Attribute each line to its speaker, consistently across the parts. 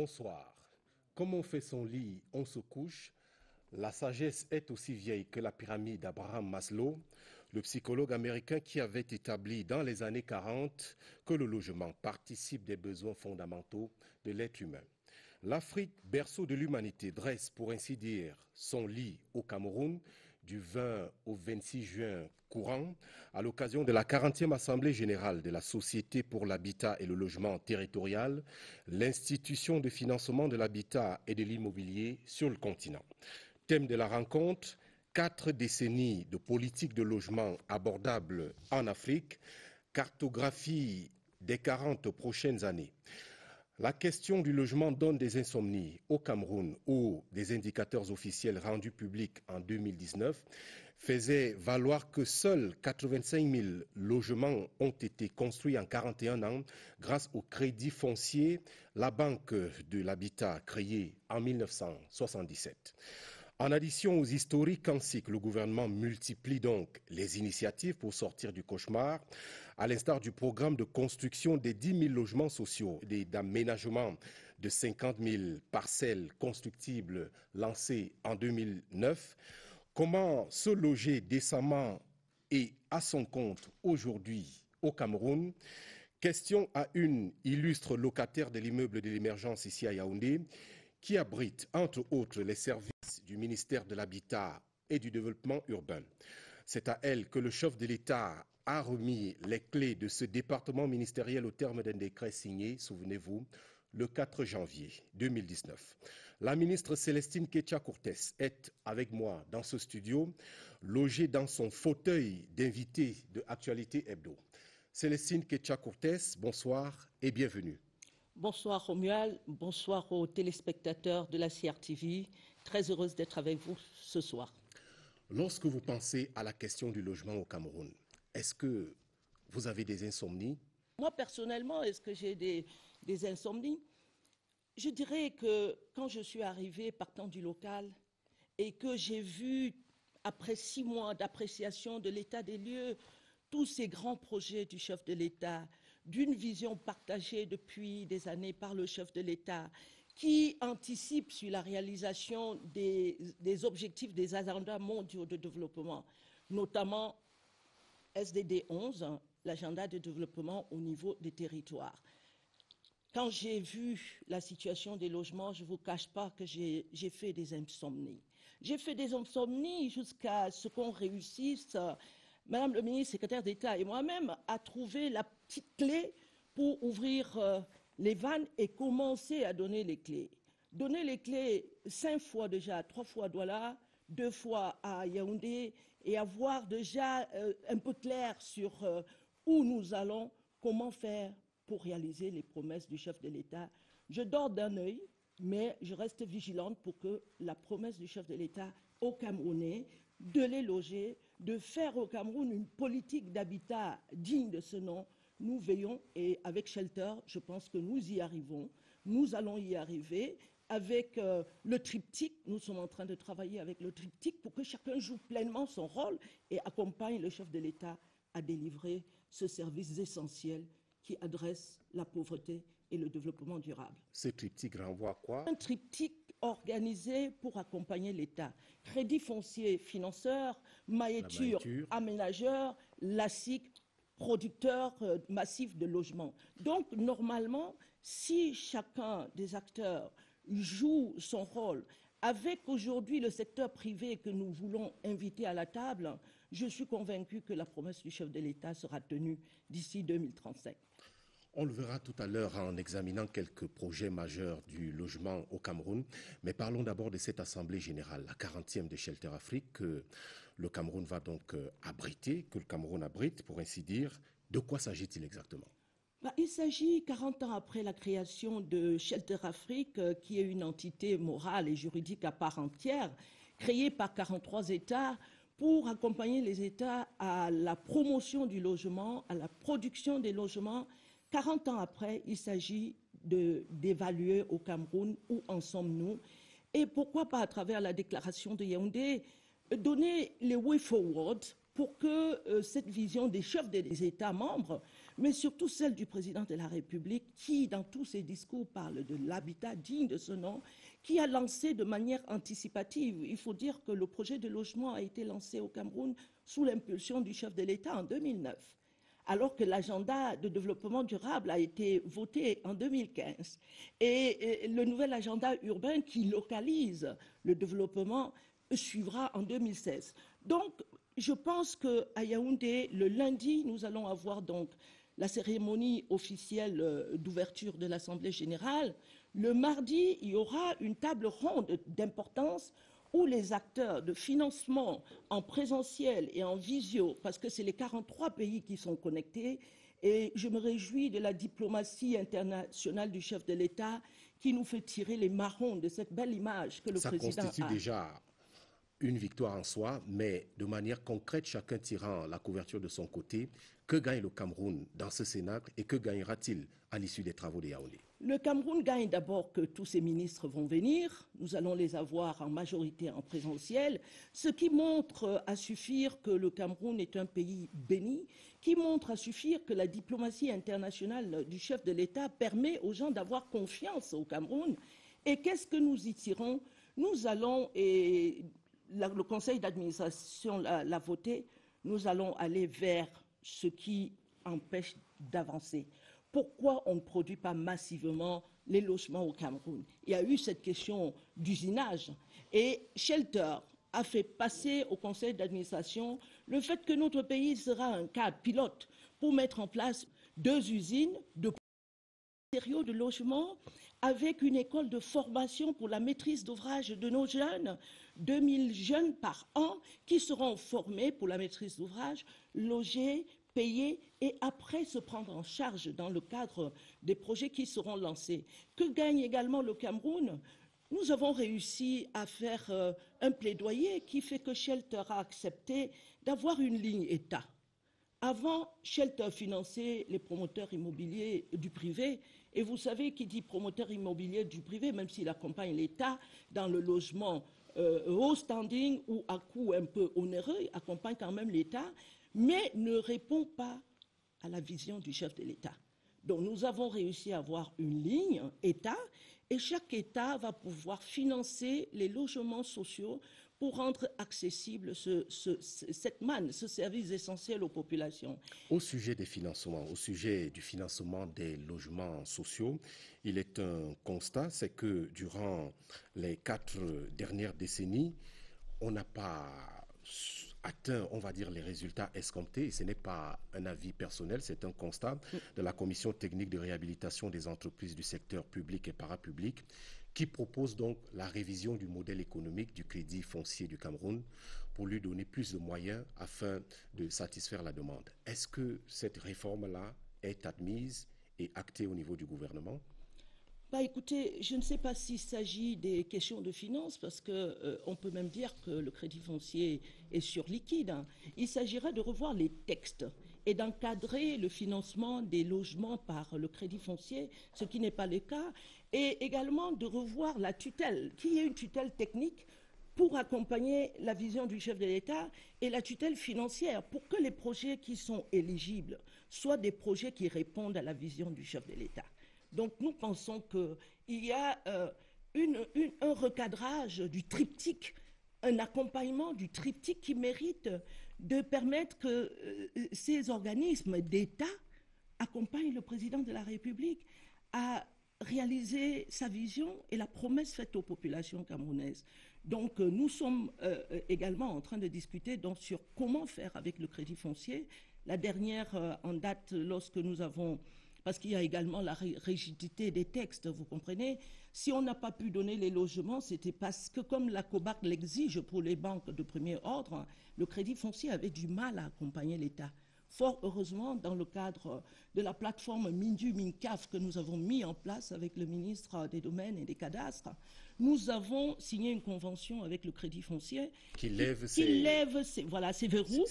Speaker 1: Bonsoir. Comme on fait son lit, on se couche. La sagesse est aussi vieille que la pyramide d'Abraham Maslow, le psychologue américain qui avait établi dans les années 40 que le logement participe des besoins fondamentaux de l'être humain. L'Afrique, berceau de l'humanité, dresse pour ainsi dire son lit au Cameroun du 20 au 26 juin courant à l'occasion de la 40e Assemblée générale de la Société pour l'habitat et le logement territorial, l'institution de financement de l'habitat et de l'immobilier sur le continent. Thème de la rencontre, 4 décennies de politique de logement abordable en Afrique, cartographie des 40 prochaines années. La question du logement donne des insomnies au Cameroun où des indicateurs officiels rendus publics en 2019 faisaient valoir que seuls 85 000 logements ont été construits en 41 ans grâce au crédit foncier, la Banque de l'habitat créée en 1977. En addition aux historiques ainsi que le gouvernement multiplie donc les initiatives pour sortir du cauchemar, à l'instar du programme de construction des 10 000 logements sociaux et d'aménagement de 50 000 parcelles constructibles lancées en 2009. Comment se loger décemment et à son compte aujourd'hui au Cameroun? Question à une illustre locataire de l'immeuble de l'Émergence ici à Yaoundé, qui abrite, entre autres, les services du ministère de l'Habitat et du Développement urbain. C'est à elle que le chef de l'État a remis les clés de ce département ministériel au terme d'un décret signé, souvenez-vous, le 4 janvier 2019. La ministre Célestine Ketcha-Courtès est avec moi dans ce studio, logée dans son fauteuil d'invité de Actualité Hebdo. Célestine Ketcha-Courtès, bonsoir et bienvenue.
Speaker 2: Bonsoir Romuald, bonsoir aux téléspectateurs de la CRTV. Très heureuse d'être avec vous ce soir.
Speaker 1: Lorsque vous pensez à la question du logement au Cameroun, est-ce que vous avez des insomnies?
Speaker 2: Moi personnellement, est-ce que j'ai des insomnies? Je dirais que quand je suis arrivée partant du local et que j'ai vu, après 6 mois d'appréciation de l'état des lieux, tous ces grands projets du chef de l'État, d'une vision partagée depuis des années par le chef de l'État, qui anticipe sur la réalisation des objectifs des agendas mondiaux de développement, notamment SDD 11, l'agenda de développement au niveau des territoires. Quand j'ai vu la situation des logements, je ne vous cache pas que j'ai fait des insomnies. J'ai fait des insomnies jusqu'à ce qu'on réussisse, Madame le ministre, secrétaire d'État et moi-même, à trouver la petite clé pour ouvrir les vannes et commencer à donner les clés. Donner les clés 5 fois déjà, 3 fois à Douala, 2 fois à Yaoundé, et avoir déjà un peu clair sur où nous allons, comment faire pour réaliser les promesses du chef de l'État. Je dors d'un œil, mais je reste vigilante pour que la promesse du chef de l'État aux Camerounais de les loger, de faire au Cameroun une politique d'habitat digne de ce nom, nous veillons, et avec Shelter, je pense que nous y arrivons, nous allons y arriver. Avec le triptyque, nous sommes en train de travailler avec le triptyque pour que chacun joue pleinement son rôle et accompagne le chef de l'État à délivrer ce service essentiel qui adresse la pauvreté et le développement durable.
Speaker 1: Ce triptyque renvoie à quoi?
Speaker 2: Un triptyque organisé pour accompagner l'État. Crédit foncier financeur, maïture aménageur, LASIC producteur massif de logements. Donc normalement, si chacun des acteurs joue son rôle, avec aujourd'hui le secteur privé que nous voulons inviter à la table, je suis convaincu que la promesse du chef de l'État sera tenue d'ici 2035.
Speaker 1: On le verra tout à l'heure en examinant quelques projets majeurs du logement au Cameroun. Mais parlons d'abord de cette Assemblée générale, la 40e de Shelter Afrique, que le Cameroun va donc abriter, que le Cameroun abrite, pour ainsi dire. De quoi s'agit-il exactement?
Speaker 2: Il s'agit, 40 ans après la création de Shelter Afrique, qui est une entité morale et juridique à part entière, créée par 43 États, pour accompagner les États à la promotion du logement, à la production des logements. 40 ans après, il s'agit d'évaluer au Cameroun où en sommes-nous et pourquoi pas à travers la déclaration de Yaoundé donner les way forward pour que cette vision des chefs des États membres, mais surtout celle du président de la République, qui, dans tous ses discours, parle de l'habitat digne de ce nom, qui a lancé de manière anticipative. Il faut dire que le projet de logement a été lancé au Cameroun sous l'impulsion du chef de l'État en 2009, alors que l'agenda de développement durable a été voté en 2015. Et le nouvel agenda urbain qui localise le développement suivra en 2016. Donc, je pense qu'à Yaoundé, le lundi, nous allons avoir donc la cérémonie officielle d'ouverture de l'Assemblée générale. Le mardi, il y aura une table ronde d'importance où les acteurs de financement en présentiel et en visio, parce que c'est les 43 pays qui sont connectés, et je me réjouis de la diplomatie internationale du chef de l'État qui nous fait tirer les marrons de cette belle image que le président a.
Speaker 1: Ça constitue déjà une victoire en soi, mais de manière concrète, chacun tirant la couverture de son côté. Que gagne le Cameroun dans ce cénacle et que gagnera-t-il à l'issue des travaux de Yaoundé?
Speaker 2: Le Cameroun gagne d'abord que tous ses ministres vont venir. Nous allons les avoir en majorité en présentiel, ce qui montre à suffire que le Cameroun est un pays béni, qui montre à suffire que la diplomatie internationale du chef de l'État permet aux gens d'avoir confiance au Cameroun. Et qu'est-ce que nous y tirons? Nous allons, et le conseil d'administration l'a voté, nous allons aller vers ce qui empêche d'avancer. Pourquoi on ne produit pas massivement les logements au Cameroun? Il y a eu cette question d'usinage et Shelter a fait passer au conseil d'administration le fait que notre pays sera un cas pilote pour mettre en place 2 usines de matériaux de logement avec une école de formation pour la maîtrise d'ouvrage de nos jeunes, 2000 jeunes par an qui seront formés pour la maîtrise d'ouvrage, logés, payer et après se prendre en charge dans le cadre des projets qui seront lancés. Que gagne également le Cameroun? Nous avons réussi à faire un plaidoyer qui fait que Shelter a accepté d'avoir une ligne État. Avant, Shelter finançait les promoteurs immobiliers du privé. Et vous savez qui dit promoteur immobilier du privé, même s'il accompagne l'État dans le logement haut standing ou à coût un peu onéreux, il accompagne quand même l'État, mais ne répond pas à la vision du chef de l'État. Donc nous avons réussi à avoir une ligne État et chaque État va pouvoir financer les logements sociaux pour rendre accessible cette manne, ce service essentiel aux populations.
Speaker 1: Au sujet des financements, au sujet du financement des logements sociaux, il est un constat, c'est que durant les 4 dernières décennies, on n'a pas atteint, on va dire, les résultats escomptés. Et ce n'est pas un avis personnel, c'est un constat de la Commission technique de réhabilitation des entreprises du secteur public et parapublic qui propose donc la révision du modèle économique du crédit foncier du Cameroun pour lui donner plus de moyens afin de satisfaire la demande. Est-ce que cette réforme-là est admise et actée au niveau du gouvernement?
Speaker 2: Écoutez, je ne sais pas s'il s'agit des questions de finances, parce qu'on peut même dire que le crédit foncier est sur liquide. Hein. Il s'agirait de revoir les textes et d'encadrer le financement des logements par le crédit foncier, ce qui n'est pas le cas, et également de revoir la tutelle, qui est une tutelle technique pour accompagner la vision du chef de l'État et la tutelle financière, pour que les projets qui sont éligibles soient des projets qui répondent à la vision du chef de l'État. Donc nous pensons qu'il y a un recadrage du triptyque, un accompagnement du triptyque qui mérite de permettre que ces organismes d'État accompagnent le président de la République à réaliser sa vision et la promesse faite aux populations camerounaises. Donc nous sommes également en train de discuter donc, sur comment faire avec le crédit foncier. La dernière en date, lorsque nous avons... Parce qu'il y a également la rigidité des textes, vous comprenez. Si on n'a pas pu donner les logements, c'était parce que, comme la COBAC l'exige pour les banques de premier ordre, le crédit foncier avait du mal à accompagner l'État. Fort heureusement, dans le cadre de la plateforme Mindu-Mincaf que nous avons mis en place avec le ministre des Domaines et des Cadastres, nous avons signé une convention avec le crédit foncier
Speaker 1: qui lève
Speaker 2: ses verrous.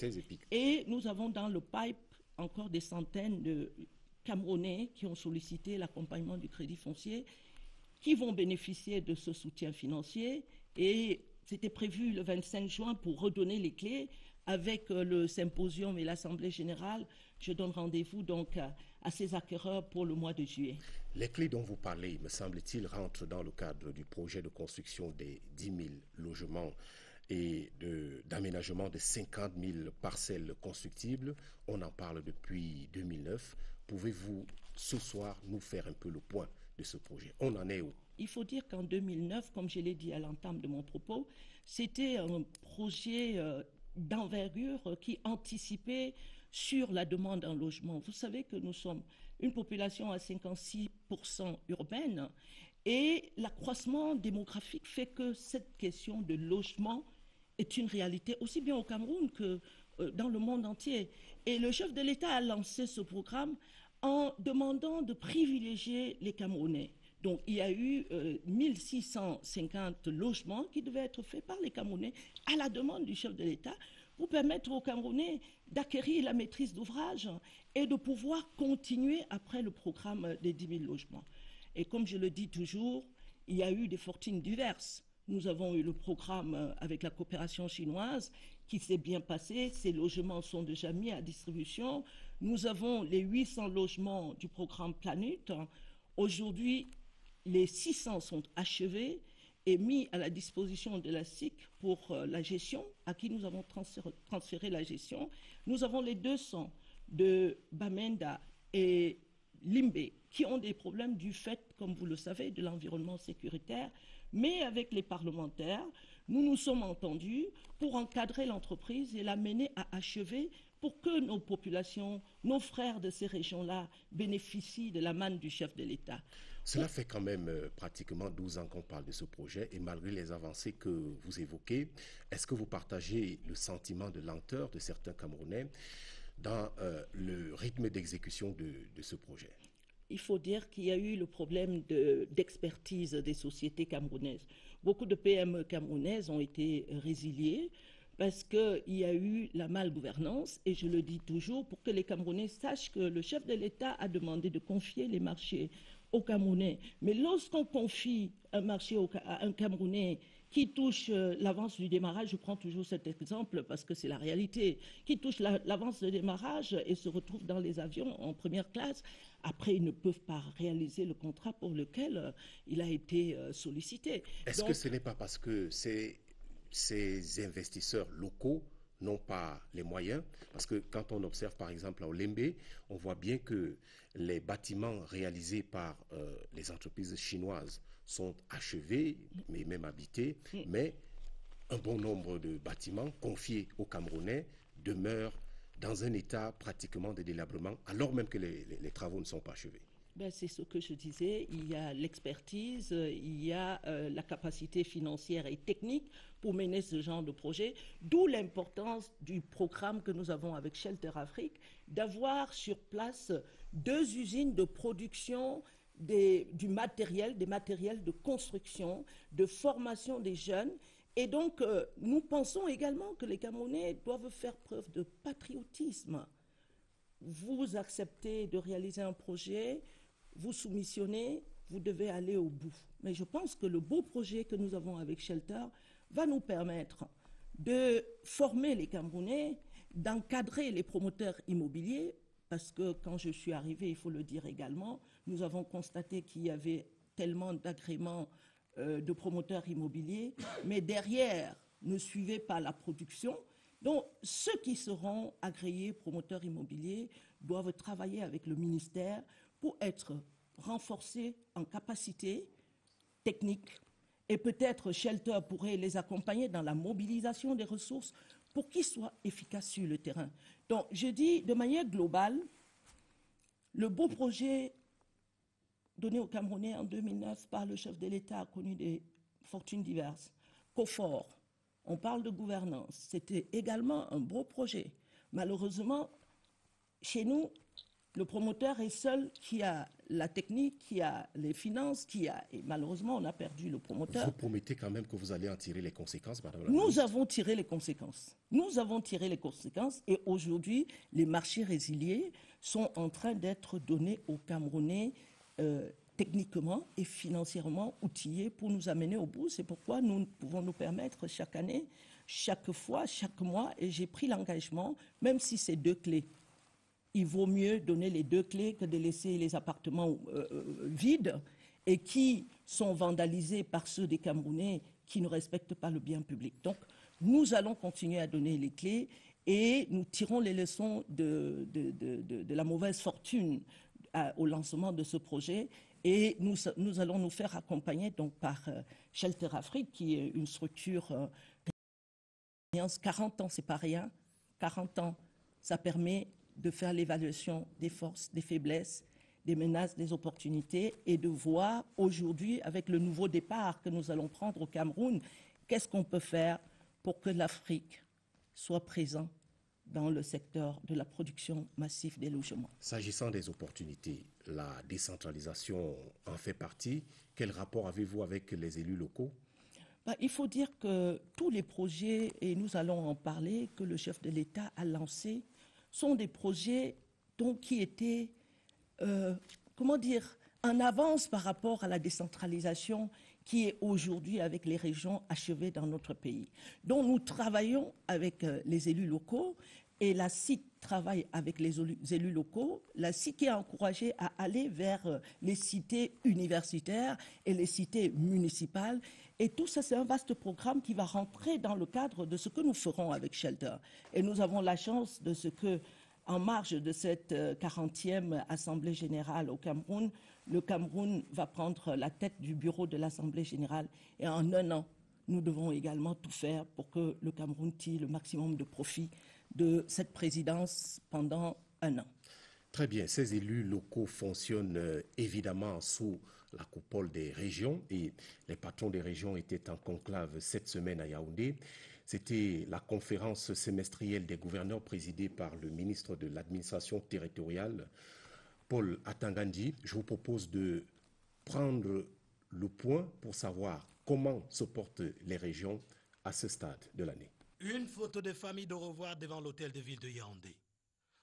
Speaker 2: Et nous avons dans le pipe encore des centaines de Camerounais qui ont sollicité l'accompagnement du crédit foncier, qui vont bénéficier de ce soutien financier. Et c'était prévu le 25 juin pour redonner les clés avec le symposium et l'Assemblée générale, je donne rendez-vous donc à ces acquéreurs pour le mois de juillet.
Speaker 1: Les clés dont vous parlez, me semble-t-il, rentrent dans le cadre du projet de construction des 10 000 logements et d'aménagement de 50 000 parcelles constructibles. On en parle depuis 2009. Pouvez-vous, ce soir, nous faire un peu le point de ce projet? On en est où?
Speaker 2: Il faut dire qu'en 2009, comme je l'ai dit à l'entame de mon propos, c'était un projet d'envergure qui anticipait sur la demande en logement. Vous savez que nous sommes une population à 56% urbaine et l'accroissement démographique fait que cette question de logement est une réalité aussi bien au Cameroun que dans le monde entier. Et le chef de l'État a lancé ce programme en demandant de privilégier les Camerounais. Donc, il y a eu 1650 logements qui devaient être faits par les Camerounais à la demande du chef de l'État pour permettre aux Camerounais d'acquérir la maîtrise d'ouvrage et de pouvoir continuer après le programme des 10 000 logements. Et comme je le dis toujours, il y a eu des fortunes diverses. Nous avons eu le programme avec la coopération chinoise qui s'est bien passé. Ces logements sont déjà mis à distribution. Nous avons les 800 logements du programme Planète. Aujourd'hui, les 600 sont achevés et mis à la disposition de la SIC pour la gestion, à qui nous avons transféré la gestion. Nous avons les 200 de Bamenda et Limbe qui ont des problèmes du fait, comme vous le savez, de l'environnement sécuritaire. Mais avec les parlementaires, nous nous sommes entendus pour encadrer l'entreprise et la mener à achever pour que nos populations, nos frères de ces régions-là bénéficient de la manne du chef de l'État.
Speaker 1: Cela fait quand même pratiquement 12 ans qu'on parle de ce projet et malgré les avancées que vous évoquez, est-ce que vous partagez le sentiment de lenteur de certains Camerounais dans le rythme d'exécution de ce projet?
Speaker 2: Il faut dire qu'il y a eu le problème d'expertise des sociétés camerounaises. Beaucoup de PME camerounaises ont été résiliées parce qu'il y a eu la malgouvernance, et je le dis toujours, pour que les Camerounais sachent que le chef de l'État a demandé de confier les marchés aux Camerounais. Mais lorsqu'on confie un marché à un Camerounais qui touche l'avance du démarrage, je prends toujours cet exemple parce que c'est la réalité, qui touche l'avance de démarrage et se retrouve dans les avions en première classe, après ils ne peuvent pas réaliser le contrat pour lequel il a été sollicité.
Speaker 1: Est-ce que ce n'est pas parce que ces investisseurs locaux n'ont pas les moyens? Parce que quand on observe par exemple à Olembe, on voit bien que les bâtiments réalisés par les entreprises chinoises sont achevés, mais même habités, mais un bon nombre de bâtiments confiés aux Camerounais demeurent dans un état pratiquement de délabrement, alors même que les travaux ne sont pas achevés.
Speaker 2: Ben, c'est ce que je disais, il y a l'expertise, il y a la capacité financière et technique pour mener ce genre de projet, d'où l'importance du programme que nous avons avec Shelter Afrique, d'avoir sur place 2 usines de production des matériels de construction, de formation des jeunes. Et donc, nous pensons également que les Camerounais doivent faire preuve de patriotisme. Vous acceptez de réaliser un projet, vous soumissionnez, vous devez aller au bout. Mais je pense que le beau projet que nous avons avec Shelter va nous permettre de former les Camerounais, d'encadrer les promoteurs immobiliers, parce que quand je suis arrivée, il faut le dire également, nous avons constaté qu'il y avait tellement d'agréments de promoteurs immobiliers, mais derrière ne suivait pas la production. Donc, ceux qui seront agréés promoteurs immobiliers doivent travailler avec le ministère pour être renforcés en capacité technique. Et peut-être Shelter pourrait les accompagner dans la mobilisation des ressources pour qu'ils soient efficaces sur le terrain. Donc, je dis de manière globale, le beau projet donné aux Camerounais en 2009 par le chef de l'État a connu des fortunes diverses. COFOR, on parle de gouvernance, c'était également un beau projet. Malheureusement, chez nous, le promoteur est seul qui a la technique, qui a les finances, et malheureusement, on a perdu le promoteur.
Speaker 1: Vous promettez quand même que vous allez en tirer les conséquences, madame la
Speaker 2: Nous
Speaker 1: ministre?
Speaker 2: avons tiré les conséquences. Nous avons tiré les conséquences et aujourd'hui, les marchés résiliés sont en train d'être donnés aux Camerounais techniquement et financièrement outillés pour nous amener au bout. C'est pourquoi nous pouvons nous permettre chaque année, chaque fois, chaque mois, et j'ai pris l'engagement, même si c'est 2 clés, il vaut mieux donner les 2 clés que de laisser les appartements vides et qui sont vandalisés par ceux des Camerounais qui ne respectent pas le bien public. Donc, nous allons continuer à donner les clés et nous tirons les leçons de la mauvaise fortune au lancement de ce projet et nous allons nous faire accompagner donc par Shelter Afrique, qui est une structure 40 ans, c'est pas rien. 40 ans, ça permet de faire l'évaluation des forces, des faiblesses, des menaces, des opportunités et de voir aujourd'hui, avec le nouveau départ que nous allons prendre au Cameroun, qu'est-ce qu'on peut faire pour que l'Afrique soit présente dans le secteur de la production massive des logements.
Speaker 1: S'agissant des opportunités, la décentralisation en fait partie. Quel rapport avez-vous avec les élus locaux ?
Speaker 2: Il faut dire que tous les projets, et nous allons en parler, que le chef de l'État a lancés, sont des projets qui étaient, en avance par rapport à la décentralisation qui est aujourd'hui avec les régions achevées dans notre pays. Donc nous travaillons avec les élus locaux et la CIC travaille avec les élus locaux. La CIC est encouragée à aller vers les cités universitaires et les cités municipales. Et tout ça, c'est un vaste programme qui va rentrer dans le cadre de ce que nous ferons avec Shelter. Et nous avons la chance de ce que, en marge de cette 40e Assemblée générale au Cameroun, le Cameroun va prendre la tête du bureau de l'Assemblée générale. Et en 1 an, nous devons également tout faire pour que le Cameroun tire le maximum de profit de cette présidence pendant 1 an.
Speaker 1: Très bien. Ces élus locaux fonctionnent évidemment sous la coupole des régions et les patrons des régions étaient en conclave cette semaine à Yaoundé. C'était la conférence semestrielle des gouverneurs présidée par le ministre de l'administration territoriale, Paul Atangandi. Je vous propose de prendre le point pour savoir comment se portent les régions à ce stade de l'année.
Speaker 3: Une photo de famille de revoir devant l'hôtel de ville de Yaoundé.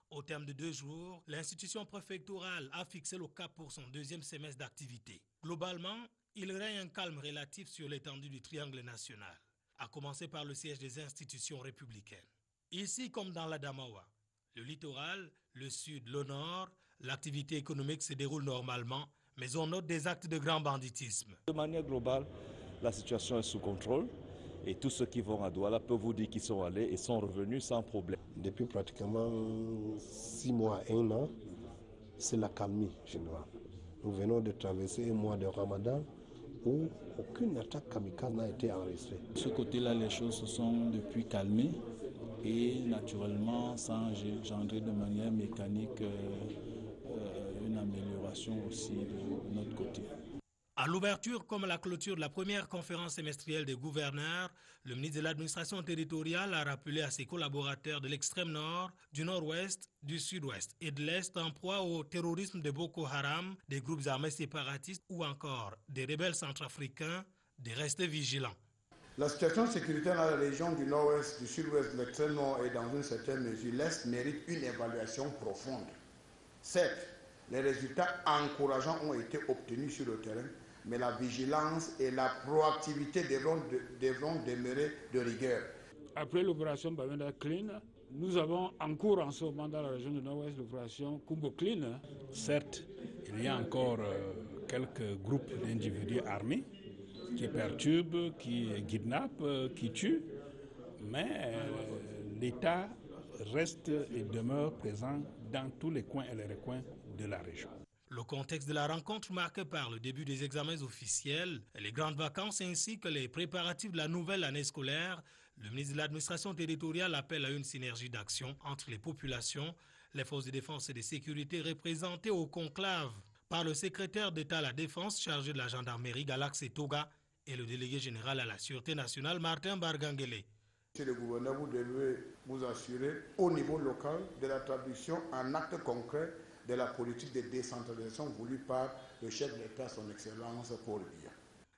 Speaker 3: Au terme de 2 jours, l'institution préfectorale a fixé le cap pour son 2e semestre d'activité. Globalement, il règne un calme relatif sur l'étendue du triangle national, à commencer par le siège des institutions républicaines. Ici comme dans la Damawa, le littoral, le sud, le nord, l'activité économique se déroule normalement, mais on note des actes de grand banditisme.
Speaker 4: De manière globale, la situation est sous contrôle. Et tous ceux qui vont à Douala peuvent vous dire qu'ils sont allés et sont revenus sans problème.
Speaker 5: Depuis pratiquement 6 mois, 1 an, c'est la calmie générale. Nous venons de traverser un mois de Ramadan où aucune attaque kamikaze n'a été enregistrée.
Speaker 6: De ce côté-là, les choses se sont depuis calmées et naturellement, ça a engendré de manière mécanique une amélioration aussi de notre côté.
Speaker 3: À l'ouverture comme à la clôture de la première conférence semestrielle des gouverneurs, le ministre de l'administration territoriale a rappelé à ses collaborateurs de l'extrême nord, du nord-ouest, du sud-ouest et de l'est en proie au terrorisme de Boko Haram, des groupes armés séparatistes ou encore des rebelles centrafricains, de rester vigilants.
Speaker 7: La situation sécuritaire dans la région du nord-ouest, du sud-ouest, de l'extrême nord et dans une certaine mesure l'est mérite une évaluation profonde. Certes, les résultats encourageants ont été obtenus sur le terrain, mais la vigilance et la proactivité devront demeurer de rigueur.
Speaker 8: Après l'opération Bamenda Clean, nous avons en cours en ce moment dans la région du Nord-Ouest l'opération Kumbo Clean.
Speaker 9: Certes, il y a encore quelques groupes d'individus armés qui perturbent, qui kidnappent, qui tuent, mais l'État reste et demeure présent dans tous les coins et les recoins de la région.
Speaker 3: Le contexte de la rencontre marqué par le début des examens officiels, les grandes vacances ainsi que les préparatifs de la nouvelle année scolaire, le ministre de l'administration territoriale appelle à une synergie d'action entre les populations, les forces de défense et de sécurité représentées au conclave par le secrétaire d'État à la Défense chargé de la gendarmerie Galax Toga et le délégué général à la Sûreté nationale Martin Barganguele.
Speaker 7: Monsieur le gouverneur, vous devez vous assurer au niveau local de la traduction en actes concrets de la politique de décentralisation voulue par le chef de l'État, son Excellence Paul Biya.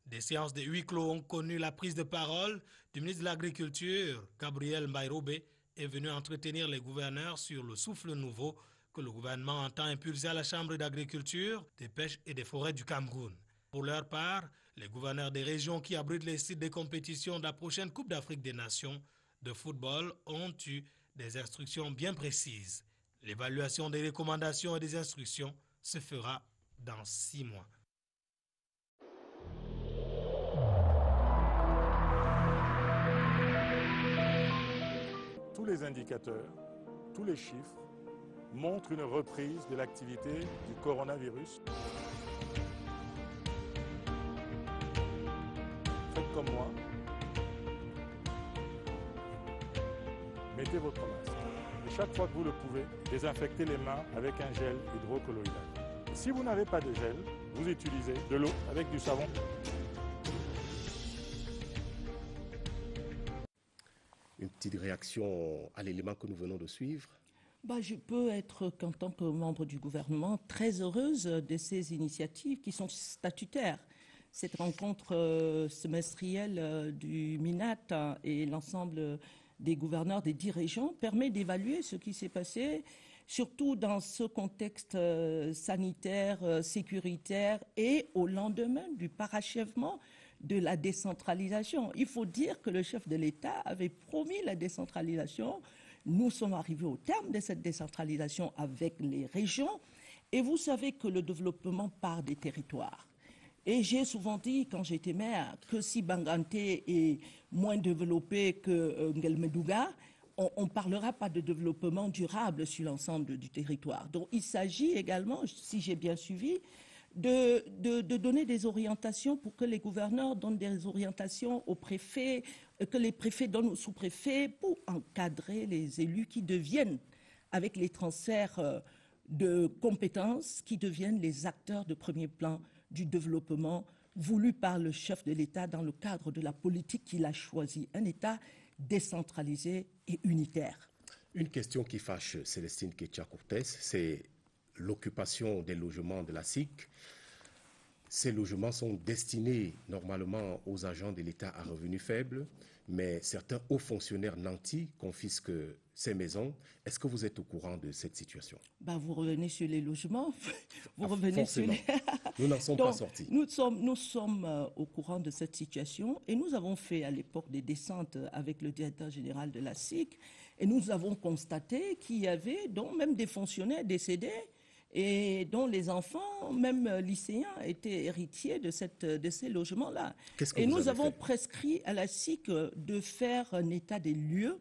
Speaker 3: Des séances de huis clos ont connu la prise de parole du ministre de l'Agriculture, Gabriel Mbairobe, est venu entretenir les gouverneurs sur le souffle nouveau que que le gouvernement entend impulser à la Chambre d'agriculture, des pêches et des forêts du Cameroun. Pour leur part, les gouverneurs des régions qui abritent les sites des compétitions de la prochaine Coupe d'Afrique des Nations de football ont eu des instructions bien précises. L'évaluation des recommandations et des instructions se fera dans 6 mois.
Speaker 10: Tous les indicateurs, tous les chiffres montrent une reprise de l'activité du coronavirus. Faites comme moi. Mettez votre masque. Et chaque fois que vous le pouvez, désinfectez les mains avec un gel hydrocolloïdal. Si vous n'avez pas de gel, vous utilisez de l'eau avec du savon.
Speaker 1: Une petite réaction à l'élément que nous venons de suivre.
Speaker 2: Je peux être, qu'en tant que membre du gouvernement, très heureuse de ces initiatives qui sont statutaires. Cette rencontre semestrielle du MINAT et l'ensemble des gouverneurs des 10 régions permet d'évaluer ce qui s'est passé, surtout dans ce contexte sanitaire, sécuritaire et au lendemain du parachèvement de la décentralisation. Il faut dire que le chef de l'État avait promis la décentralisation. Nous sommes arrivés au terme de cette décentralisation avec les régions. Et vous savez que le développement part des territoires. Et j'ai souvent dit, quand j'étais maire, que si Banganté est moins développé que Ngelmedouga, on ne parlera pas de développement durable sur l'ensemble du territoire. Donc il s'agit également, si j'ai bien suivi, de donner des orientations pour que les gouverneurs donnent des orientations aux préfets, que les préfets donnent aux sous-préfets pour encadrer les élus qui deviennent, avec les transferts de compétences, qui deviennent les acteurs de premier plan du développement voulu par le chef de l'État dans le cadre de la politique qu'il a choisie. Un État décentralisé et unitaire.
Speaker 1: Une question qui fâche Célestine Kétia-Cortès, c'est l'occupation des logements de la SIC. Ces logements sont destinés normalement aux agents de l'État à revenus faibles, mais certains hauts fonctionnaires nantis confisquent ces maisons. Est-ce que vous êtes au courant de cette situation?
Speaker 2: Vous revenez sur les logements. Vous revenez
Speaker 1: forcément.
Speaker 2: sur les...
Speaker 1: Nous n'en sommes pas sortis.
Speaker 2: Nous sommes au courant de cette situation et nous avons fait à l'époque des descentes avec le directeur général de la SIC et nous avons constaté qu'il y avait donc même des fonctionnaires décédés et dont les enfants, même lycéens, étaient héritiers de ces logements-là. Et nous avons prescrit à la SIC de faire un état des lieux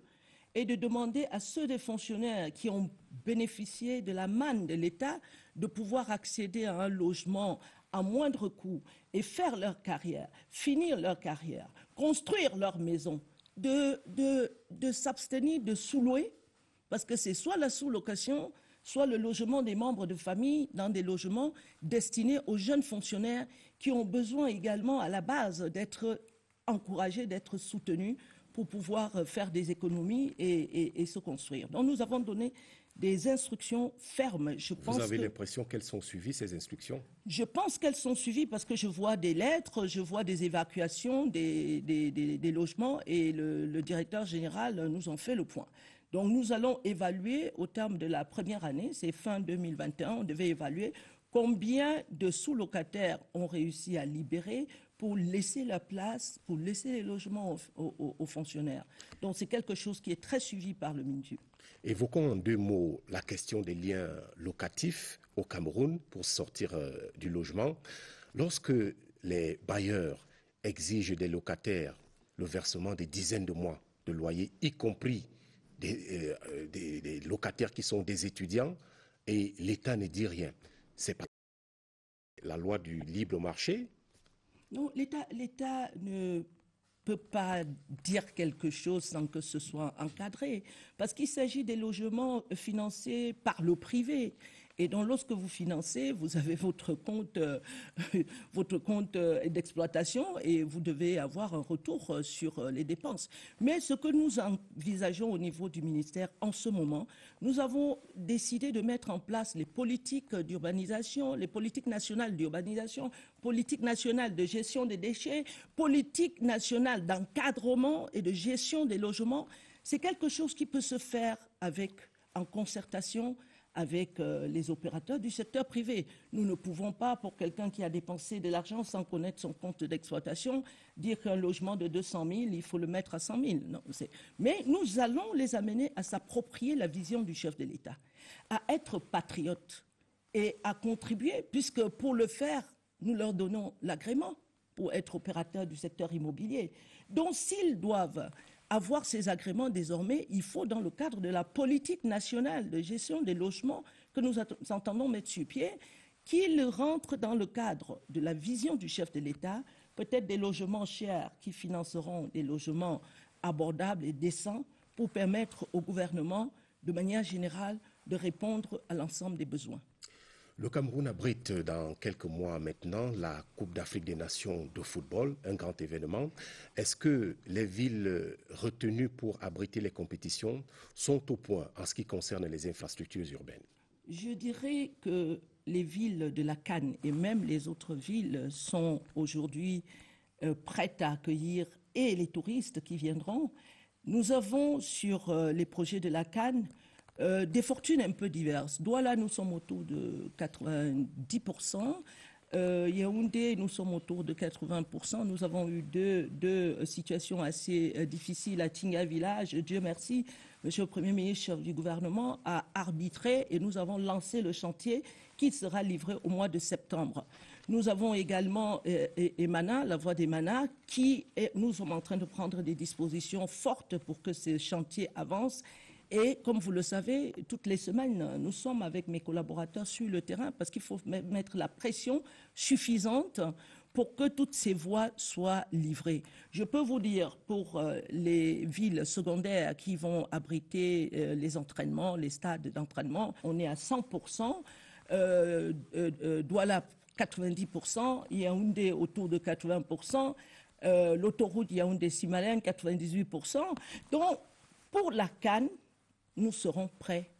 Speaker 2: et de demander à ceux des fonctionnaires qui ont bénéficié de la manne de l'État de pouvoir accéder à un logement à moindre coût et faire leur carrière, finir leur carrière, construire leur maison, de s'abstenir de sous-louer, parce que c'est soit la sous-location, soit le logement des membres de famille dans des logements destinés aux jeunes fonctionnaires qui ont besoin également à la base d'être encouragés, d'être soutenus pour pouvoir faire des économies et se construire. Donc nous avons donné des instructions fermes.
Speaker 1: Vous avez l'impression qu'elles sont suivies, ces instructions?
Speaker 2: Je pense qu'elles sont suivies parce que je vois des lettres, je vois des évacuations des logements et le directeur général nous en fait le point. Donc nous allons évaluer au terme de la première année, c'est fin 2021, on devait évaluer combien de sous-locataires ont réussi à libérer pour laisser la place, pour laisser les logements aux fonctionnaires. Donc c'est quelque chose qui est très suivi par le MINDU.
Speaker 1: Évoquons en 2 mots la question des liens locatifs au Cameroun pour sortir du logement. Lorsque les bailleurs exigent des locataires le versement des dizaines de mois de loyer, y compris des locataires qui sont des étudiants, et l'État ne dit rien. C'est pas la loi du libre marché?
Speaker 2: Non, l'État ne peut pas dire quelque chose sans que ce soit encadré, parce qu'il s'agit des logements financés par le privé. Et donc, lorsque vous financez, vous avez votre compte d'exploitation et vous devez avoir un retour sur les dépenses. Mais ce que nous envisageons au niveau du ministère en ce moment, nous avons décidé de mettre en place les politiques d'urbanisation, les politiques nationales d'urbanisation, politique nationale de gestion des déchets, politique nationale d'encadrement et de gestion des logements. C'est quelque chose qui peut se faire en concertation avec les opérateurs du secteur privé. Nous ne pouvons pas, pour quelqu'un qui a dépensé de l'argent sans connaître son compte d'exploitation, dire qu'un logement de 200 000, il faut le mettre à 100 000. Non, mais nous allons les amener à s'approprier la vision du chef de l'État, à être patriotes et à contribuer, puisque pour le faire, nous leur donnons l'agrément pour être opérateurs du secteur immobilier. Donc s'ils doivent avoir ces agréments désormais, il faut, dans le cadre de la politique nationale de gestion des logements que nous entendons mettre sur pied, qu'ils rentrent dans le cadre de la vision du chef de l'État, peut-être des logements chers qui financeront des logements abordables et décents pour permettre au gouvernement, de manière générale, de répondre à l'ensemble des besoins.
Speaker 1: Le Cameroun abrite dans quelques mois maintenant la Coupe d'Afrique des Nations de football, un grand événement. Est-ce que les villes retenues pour abriter les compétitions sont au point en ce qui concerne les infrastructures urbaines?
Speaker 2: Je dirais que les villes de la CAN et même les autres villes sont aujourd'hui prêtes à accueillir et les touristes qui viendront. Nous avons sur les projets de la CAN des fortunes un peu diverses. Douala, nous sommes autour de 90%. Yaoundé, nous sommes autour de 80%. Nous avons eu deux situations assez difficiles à Tinga Village. Dieu merci, Monsieur le Premier ministre, chef du gouvernement, a arbitré et nous avons lancé le chantier qui sera livré au mois de septembre. Nous avons également Emana, la voie d'Emana, nous sommes en train de prendre des dispositions fortes pour que ce chantier avance. Et comme vous le savez, toutes les semaines, nous sommes avec mes collaborateurs sur le terrain parce qu'il faut mettre la pression suffisante pour que toutes ces voies soient livrées. Je peux vous dire, pour les villes secondaires qui vont abriter les entraînements, les stades d'entraînement, on est à 100%, Douala 90%, Yaoundé autour de 80%, l'autoroute Yaoundé-Simalène 98%. Donc, pour la CAN, nous serons prêts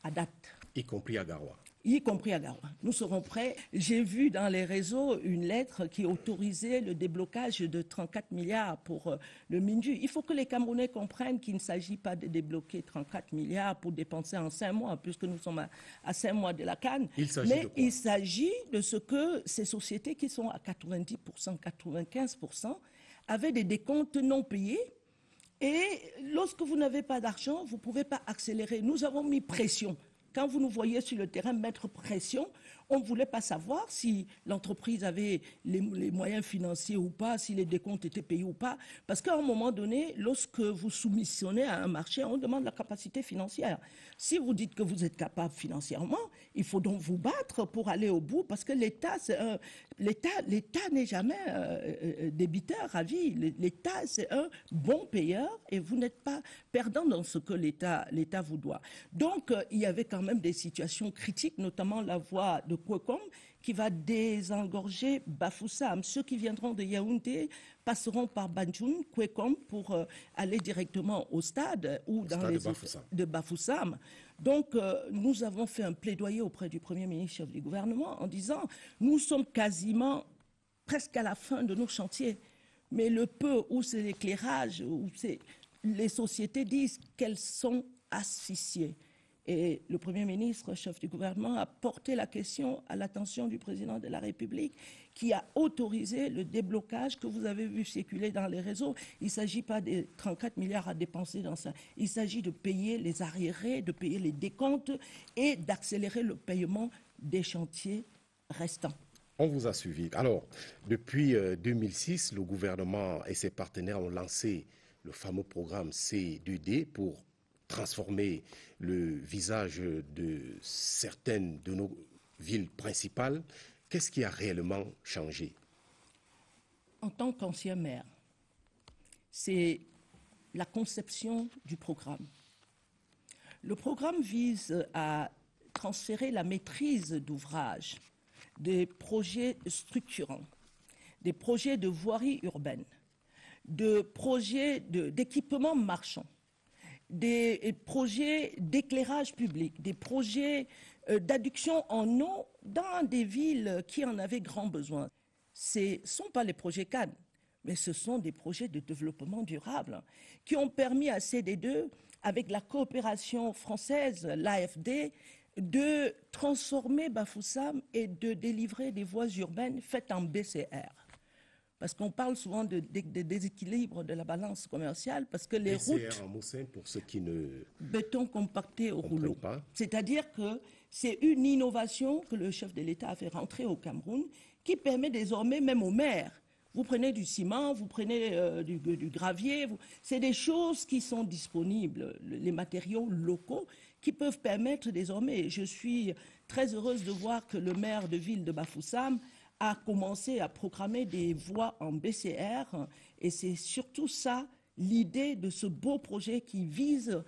Speaker 2: à date.
Speaker 1: Y compris à Garoua.
Speaker 2: Y compris à Garoua. Nous serons prêts. J'ai vu dans les réseaux une lettre qui autorisait le déblocage de 34 milliards pour le Minju. Il faut que les Camerounais comprennent qu'il ne s'agit pas de débloquer 34 milliards pour dépenser en 5 mois, puisque nous sommes à 5 mois de la CAN. Mais il s'agit de ce que ces sociétés qui sont à 90%, 95%, avaient des décomptes non payés. Et lorsque vous n'avez pas d'argent, vous ne pouvez pas accélérer. Nous avons mis pression. Quand vous nous voyez sur le terrain mettre pression, on ne voulait pas savoir si l'entreprise avait les moyens financiers ou pas, si les décomptes étaient payés ou pas. Parce qu'à un moment donné, lorsque vous soumissionnez à un marché, on demande la capacité financière. Si vous dites que vous êtes capable financièrement, il faut donc vous battre pour aller au bout, parce que l'État n'est jamais débiteur à vie. L'État, c'est un bon payeur et vous n'êtes pas perdant dans ce que l'État vous doit. Donc, il y avait quand même des situations critiques, notamment la voie de Kwekom, qui va désengorger Bafoussam. Ceux qui viendront de Yaoundé passeront par Banjoun, Kwekom, pour aller directement au stade ou dans les de Bafoussam. Donc, nous avons fait un plaidoyer auprès du Premier ministre, chef du gouvernement, en disant nous sommes quasiment presque à la fin de nos chantiers. Mais le peu où c'est l'éclairage, où les sociétés disent qu'elles sont asphyxiées. Et le Premier ministre, chef du gouvernement, a porté la question à l'attention du Président de la République qui a autorisé le déblocage que vous avez vu circuler dans les réseaux. Il ne s'agit pas des 34 milliards à dépenser dans ça. Il s'agit de payer les arriérés, de payer les décomptes et d'accélérer le paiement des chantiers restants.
Speaker 1: On vous a suivi. Alors, depuis 2006, le gouvernement et ses partenaires ont lancé le fameux programme C2D pour transformer le visage de certaines de nos villes principales. Qu'est-ce qui a réellement changé?
Speaker 2: En tant qu'ancien maire, c'est la conception du programme. Le programme vise à transférer la maîtrise d'ouvrage des projets structurants, des projets de voirie urbaine, de projets d'équipement marchand, des projets d'éclairage public, des projets d'adduction en eau dans des villes qui en avaient grand besoin. Ce ne sont pas les projets CAN, mais ce sont des projets de développement durable qui ont permis à CD2 avec la coopération française, l'AFD, de transformer Bafoussam et de délivrer des voies urbaines faites en BCR. Parce qu'on parle souvent de déséquilibre de la balance commerciale, parce que les routes...
Speaker 1: en mot simple pour ceux qui ne...
Speaker 2: Béton compacté au rouleau.
Speaker 1: Pas.
Speaker 2: C'est-à-dire que c'est une innovation que le chef de l'État a fait rentrer au Cameroun, qui permet désormais même aux maires. Vous prenez du ciment, vous prenez du gravier, c'est des choses qui sont disponibles, les matériaux locaux, qui peuvent permettre désormais... Je suis très heureuse de voir que le maire de ville de Bafoussam a commencé à programmer des voies en BCR, et c'est surtout ça l'idée de ce beau projet qui vise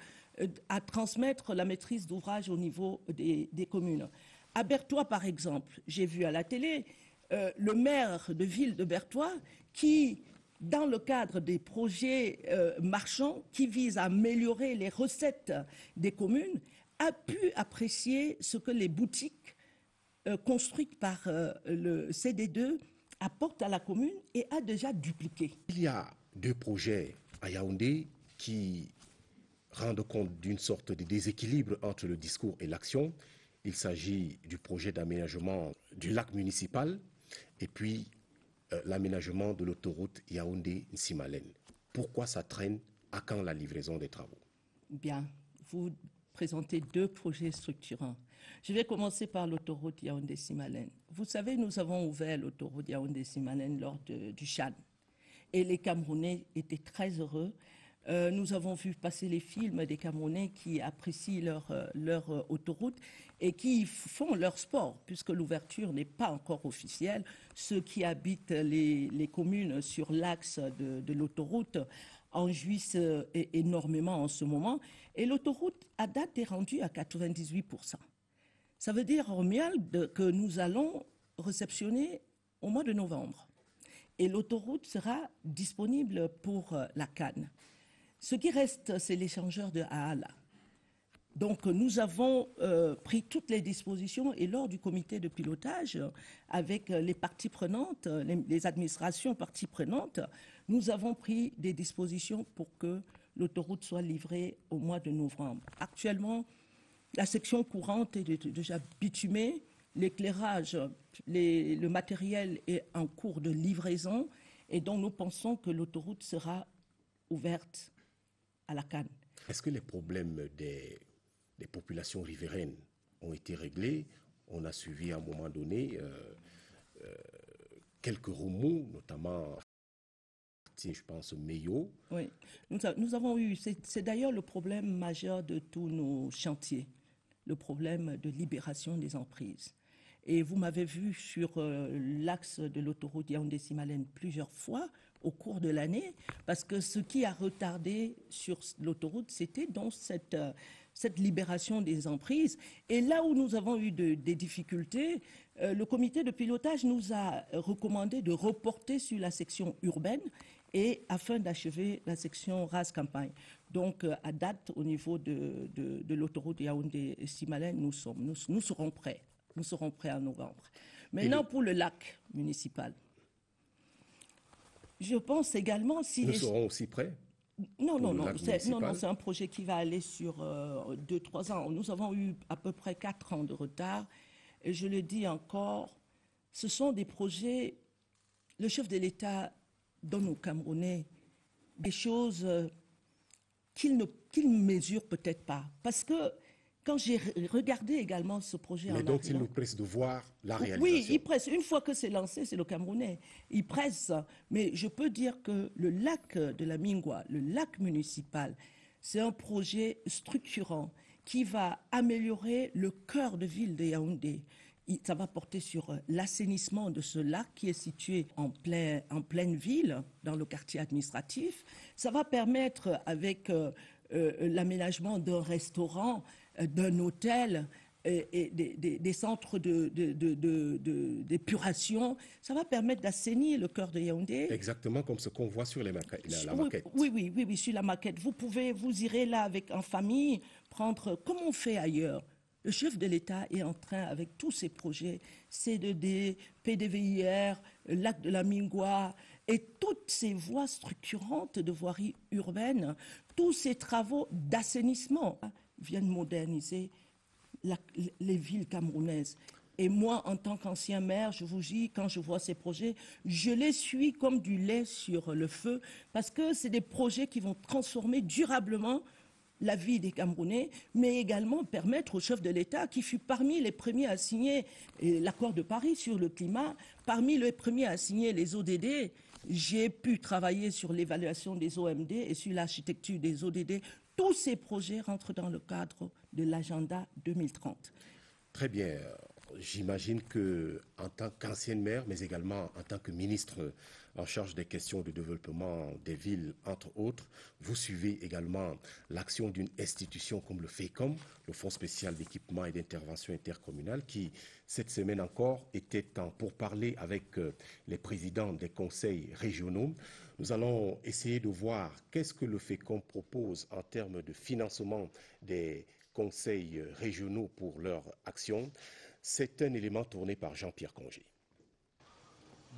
Speaker 2: à transmettre la maîtrise d'ouvrage au niveau des communes. À Berthois, par exemple, j'ai vu à la télé le maire de ville de Berthois qui, dans le cadre des projets marchands qui visent à améliorer les recettes des communes, a pu apprécier ce que les boutiques construite par le CD2 apporte à la commune et a déjà dupliqué.
Speaker 1: Il y a 2 projets à Yaoundé qui rendent compte d'une sorte de déséquilibre entre le discours et l'action. Il s'agit du projet d'aménagement du lac municipal et puis l'aménagement de l'autoroute Yaoundé-Nsimalen. Pourquoi ça traîne? À quand la livraison des travaux?
Speaker 2: Bien, vous présentez 2 projets structurants. Je vais commencer par l'autoroute Yaoundé-Simalen. Vous savez, nous avons ouvert l'autoroute Yaoundé-Simalen lors du Chan. Et les Camerounais étaient très heureux. Nous avons vu passer les films des Camerounais qui apprécient leur autoroute et qui font leur sport, puisque l'ouverture n'est pas encore officielle. Ceux qui habitent les communes sur l'axe de l'autoroute en jouissent énormément en ce moment. Et l'autoroute, à date, est rendue à 98%. Ça veut dire, Romuald, que nous allons réceptionner au mois de novembre. Et l'autoroute sera disponible pour la Cannes. Ce qui reste, c'est l'échangeur de Aala. Donc, nous avons pris toutes les dispositions et lors du comité de pilotage, avec les parties prenantes, les administrations parties prenantes, nous avons pris des dispositions pour que l'autoroute soit livrée au mois de novembre. Actuellement, la section courante est déjà bitumée, l'éclairage, le matériel est en cours de livraison et donc nous pensons que l'autoroute sera ouverte à la Cannes.
Speaker 1: Est-ce que les problèmes des populations riveraines ont été réglés? On a suivi à un moment donné quelques remous, notamment, je pense, Meyo.
Speaker 2: Oui, nous avons eu, c'est d'ailleurs le problème majeur de tous nos chantiers, le problème de libération des emprises. Et vous m'avez vu sur l'axe de l'autoroute Yaoundé-Simalen plusieurs fois au cours de l'année, parce que ce qui a retardé sur l'autoroute, c'était donc cette libération des emprises. Et là où nous avons eu des difficultés, le comité de pilotage nous a recommandé de reporter sur la section urbaine et afin d'achever la section Ras-Campagne. Donc, à date, au niveau de l'autoroute Yaoundé-Simalen, nous serons prêts. Nous serons prêts en novembre. Maintenant, pour le lac municipal, je pense également...
Speaker 1: Nous serons aussi prêts?
Speaker 2: Non, c'est un projet qui va aller sur 2-3 ans. Nous avons eu à peu près 4 ans de retard. Et je le dis encore, ce sont des projets... Le chef de l'État donne aux Camerounais des choses qu'ils ne mesurent peut-être pas. Parce que quand j'ai regardé également ce projet...
Speaker 1: Mais donc, il nous presse de voir la réalisation.
Speaker 2: Oui, il presse. Une fois que c'est lancé, c'est le Camerounais. Il presse. Mais je peux dire que le lac de la Mingwa, le lac municipal, c'est un projet structurant qui va améliorer le cœur de ville de Yaoundé. Ça va porter sur l'assainissement de ce lac qui est situé en pleine ville, dans le quartier administratif. Ça va permettre, avec l'aménagement d'un restaurant, d'un hôtel et des centres d'épuration, ça va permettre d'assainir le cœur de Yaoundé.
Speaker 1: Exactement comme ce qu'on voit sur la maquette.
Speaker 2: Oui, sur la maquette. Vous irez là en famille, prendre, comme on fait ailleurs. Le chef de l'État est en train, avec tous ses projets, C2D, PDVIR, lac de la Mingwa, et toutes ces voies structurantes de voirie urbaine, tous ces travaux d'assainissement viennent moderniser les villes camerounaises. Et moi, en tant qu'ancien maire, je vous dis, quand je vois ces projets, je les suis comme du lait sur le feu, parce que c'est des projets qui vont transformer durablement la vie des Camerounais, mais également permettre au chef de l'État, qui fut parmi les premiers à signer l'accord de Paris sur le climat, parmi les premiers à signer les ODD. J'ai pu travailler sur l'évaluation des OMD et sur l'architecture des ODD. Tous ces projets rentrent dans le cadre de l'agenda 2030.
Speaker 1: Très bien. J'imagine qu'en tant qu'ancienne maire, mais également en tant que ministre en charge des questions de développement des villes, entre autres, vous suivez également l'action d'une institution comme le FECOM, le Fonds spécial d'équipement et d'intervention intercommunale, qui, cette semaine encore, était en pourparlers avec les présidents des conseils régionaux. Nous allons essayer de voir qu'est-ce que le FECOM propose en termes de financement des conseils régionaux pour leur action. C'est un élément tourné par Jean-Pierre Congé.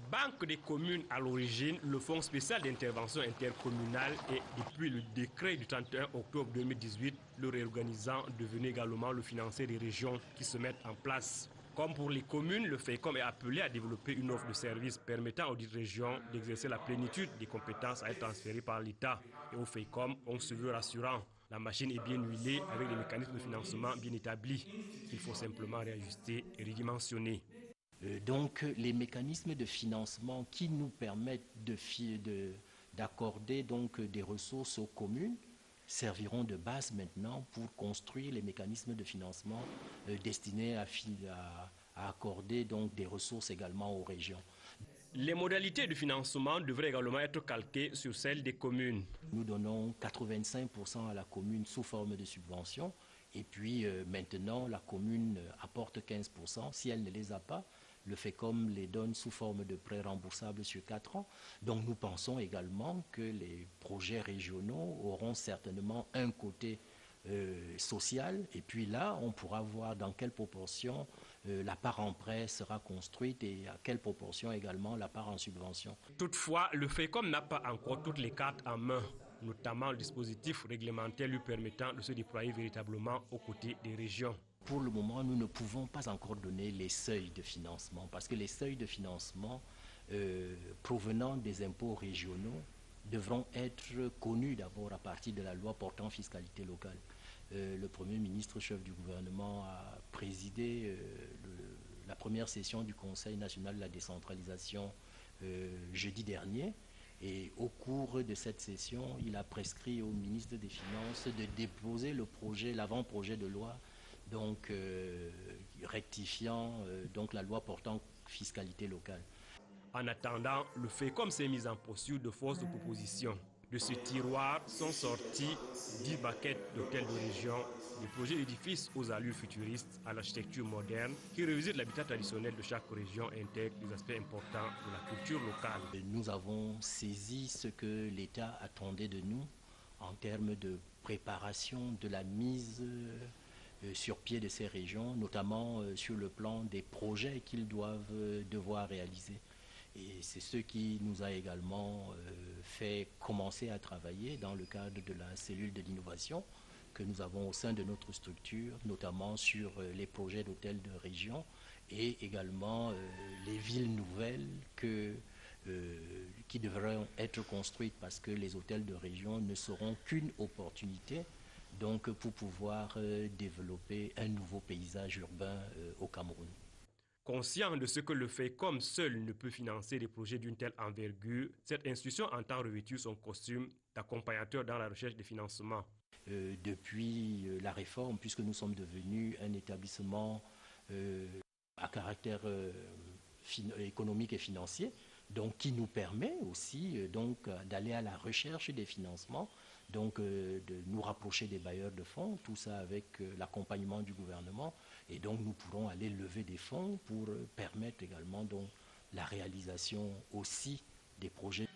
Speaker 11: Banque des communes à l'origine, le Fonds spécial d'intervention intercommunale est, depuis le décret du 31 octobre 2018, le réorganisant, devenu également le financier des régions qui se mettent en place. Comme pour les communes, le FECOM est appelé à développer une offre de services permettant aux dites régions d'exercer la plénitude des compétences à être transférées par l'État. Et au FECOM, on se veut rassurant. La machine est bien huilée avec des mécanismes de financement bien établis. Il faut simplement réajuster et redimensionner.
Speaker 12: Donc les mécanismes de financement qui nous permettent d'accorder donc des ressources aux communes serviront de base maintenant pour construire les mécanismes de financement destinés à accorder donc des ressources également aux régions.
Speaker 11: Les modalités de financement devraient également être calquées sur celles des communes.
Speaker 12: Nous donnons 85% à la commune sous forme de subvention et puis maintenant la commune apporte 15%. Si elle ne les a pas, le FECOM les donne sous forme de prêts remboursables sur 4 ans. Donc nous pensons également que les projets régionaux auront certainement un côté social et puis là on pourra voir dans quelle proportion la part en prêt sera construite et à quelle proportion également la part en subvention.
Speaker 11: Toutefois, le FECOM n'a pas encore toutes les cartes en main, notamment le dispositif réglementaire lui permettant de se déployer véritablement aux côtés des régions.
Speaker 12: Pour le moment, nous ne pouvons pas encore donner les seuils de financement parce que les seuils de financement provenant des impôts régionaux devront être connus d'abord à partir de la loi portant fiscalité locale. Le Premier ministre, chef du gouvernement, a présidé la première session du Conseil national de la décentralisation jeudi dernier. Et au cours de cette session, il a prescrit au ministre des Finances de déposer l'avant-projet de loi donc, rectifiant donc la loi portant fiscalité locale.
Speaker 11: En attendant, le FECOM s'est mis en posture de force de proposition. De ce tiroir sont sortis 10 maquettes d'hôtels de région, des projets d'édifices aux allures futuristes à l'architecture moderne qui revisitent l'habitat traditionnel de chaque région et intègrent des aspects importants de la culture locale.
Speaker 12: Nous avons saisi ce que l'État attendait de nous en termes de préparation de la mise sur pied de ces régions, notamment sur le plan des projets qu'ils devoir réaliser. Et c'est ce qui nous a également fait commencer à travailler dans le cadre de la cellule de l'innovation que nous avons au sein de notre structure, notamment sur les projets d'hôtels de région et également les villes nouvelles qui devront être construites parce que les hôtels de région ne seront qu'une opportunité donc, pour pouvoir développer un nouveau paysage urbain au Cameroun.
Speaker 11: Conscient de ce que le FECOM seul ne peut financer des projets d'une telle envergure, cette institution entend revêtir son costume d'accompagnateur dans la recherche de financement.
Speaker 12: Depuis la réforme, puisque nous sommes devenus un établissement à caractère économique et financier, donc qui nous permet aussi donc d'aller à la recherche des financements, donc de nous rapprocher des bailleurs de fonds, tout ça avec l'accompagnement du gouvernement, et donc nous pourrons aller lever des fonds pour permettre également donc la réalisation aussi des projets.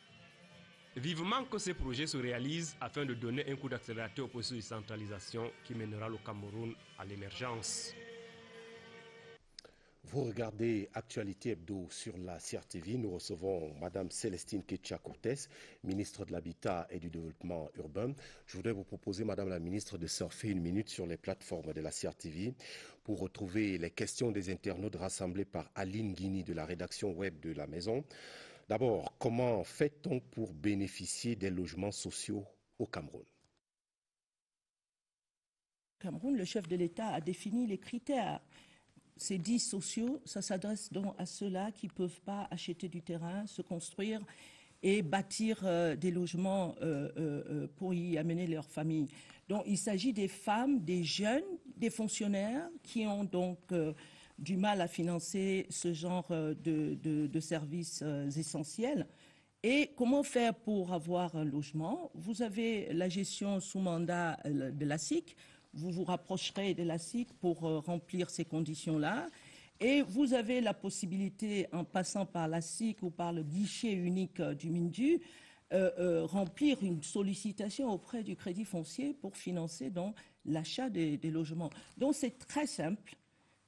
Speaker 11: Vivement que ces projets se réalisent afin de donner un coup d'accélérateur au processus de centralisation qui mènera le Cameroun à l'émergence.
Speaker 1: Vous regardez Actualité Hebdo sur la CRTV. Nous recevons Mme Célestine Ketcha-Cortès, ministre de l'Habitat et du Développement urbain. Je voudrais vous proposer, Madame la ministre, de surfer une minute sur les plateformes de la CRTV pour retrouver les questions des internautes rassemblées par Aline Guini de la rédaction web de la Maison. D'abord, comment fait-on pour bénéficier des logements sociaux au Cameroun?
Speaker 2: Au Cameroun, le chef de l'État a défini les critères. Ces 10 sociaux, ça s'adresse donc à ceux-là qui ne peuvent pas acheter du terrain, se construire et bâtir des logements pour y amener leur famille. Donc il s'agit des femmes, des jeunes, des fonctionnaires qui ont donc du mal à financer ce genre de services essentiels. Et comment faire pour avoir un logement? Vous avez la gestion sous mandat de la SIC. Vous vous rapprocherez de la SIC pour remplir ces conditions-là. Et vous avez la possibilité, en passant par la SIC ou par le guichet unique du MINDU, remplir une sollicitation auprès du Crédit foncier pour financer donc l'achat des logements. Donc c'est très simple.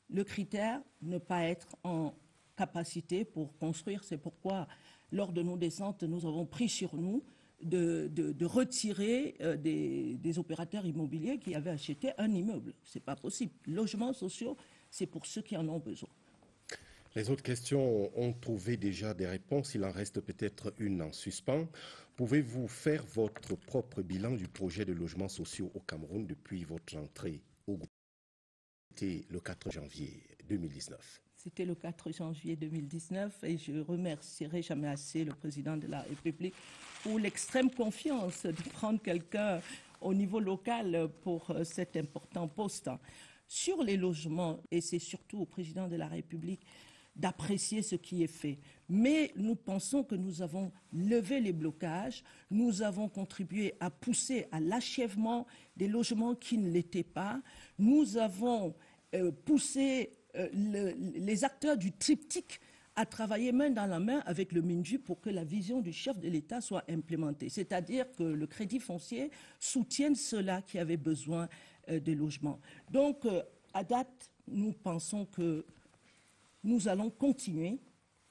Speaker 2: Le critère, ne pas être en capacité pour construire. C'est pourquoi, lors de nos descentes, nous avons pris sur nous de retirer des opérateurs immobiliers qui avaient acheté un immeuble. Ce n'est pas possible. Logements sociaux, c'est pour ceux qui en ont besoin.
Speaker 1: Les autres questions ont trouvé déjà des réponses. Il en reste peut-être une en suspens. Pouvez-vous faire votre propre bilan du projet de logements sociaux au Cameroun depuis votre entrée au gouvernement? C'était le 4 janvier 2019.
Speaker 2: C'était le 4 janvier 2019 et je remercierai jamais assez le président de la République pour l'extrême confiance de prendre quelqu'un au niveau local pour cet important poste. Sur les logements, et c'est surtout au président de la République d'apprécier ce qui est fait. Mais nous pensons que nous avons levé les blocages, nous avons contribué à pousser à l'achèvement des logements qui ne l'étaient pas, nous avons poussé les acteurs du triptyque à travailler main dans la main avec le MINDU pour que la vision du chef de l'État soit implémentée. C'est-à-dire que le Crédit foncier soutienne ceux-là qui avaient besoin de logements. Donc, à date, nous pensons que nous allons continuer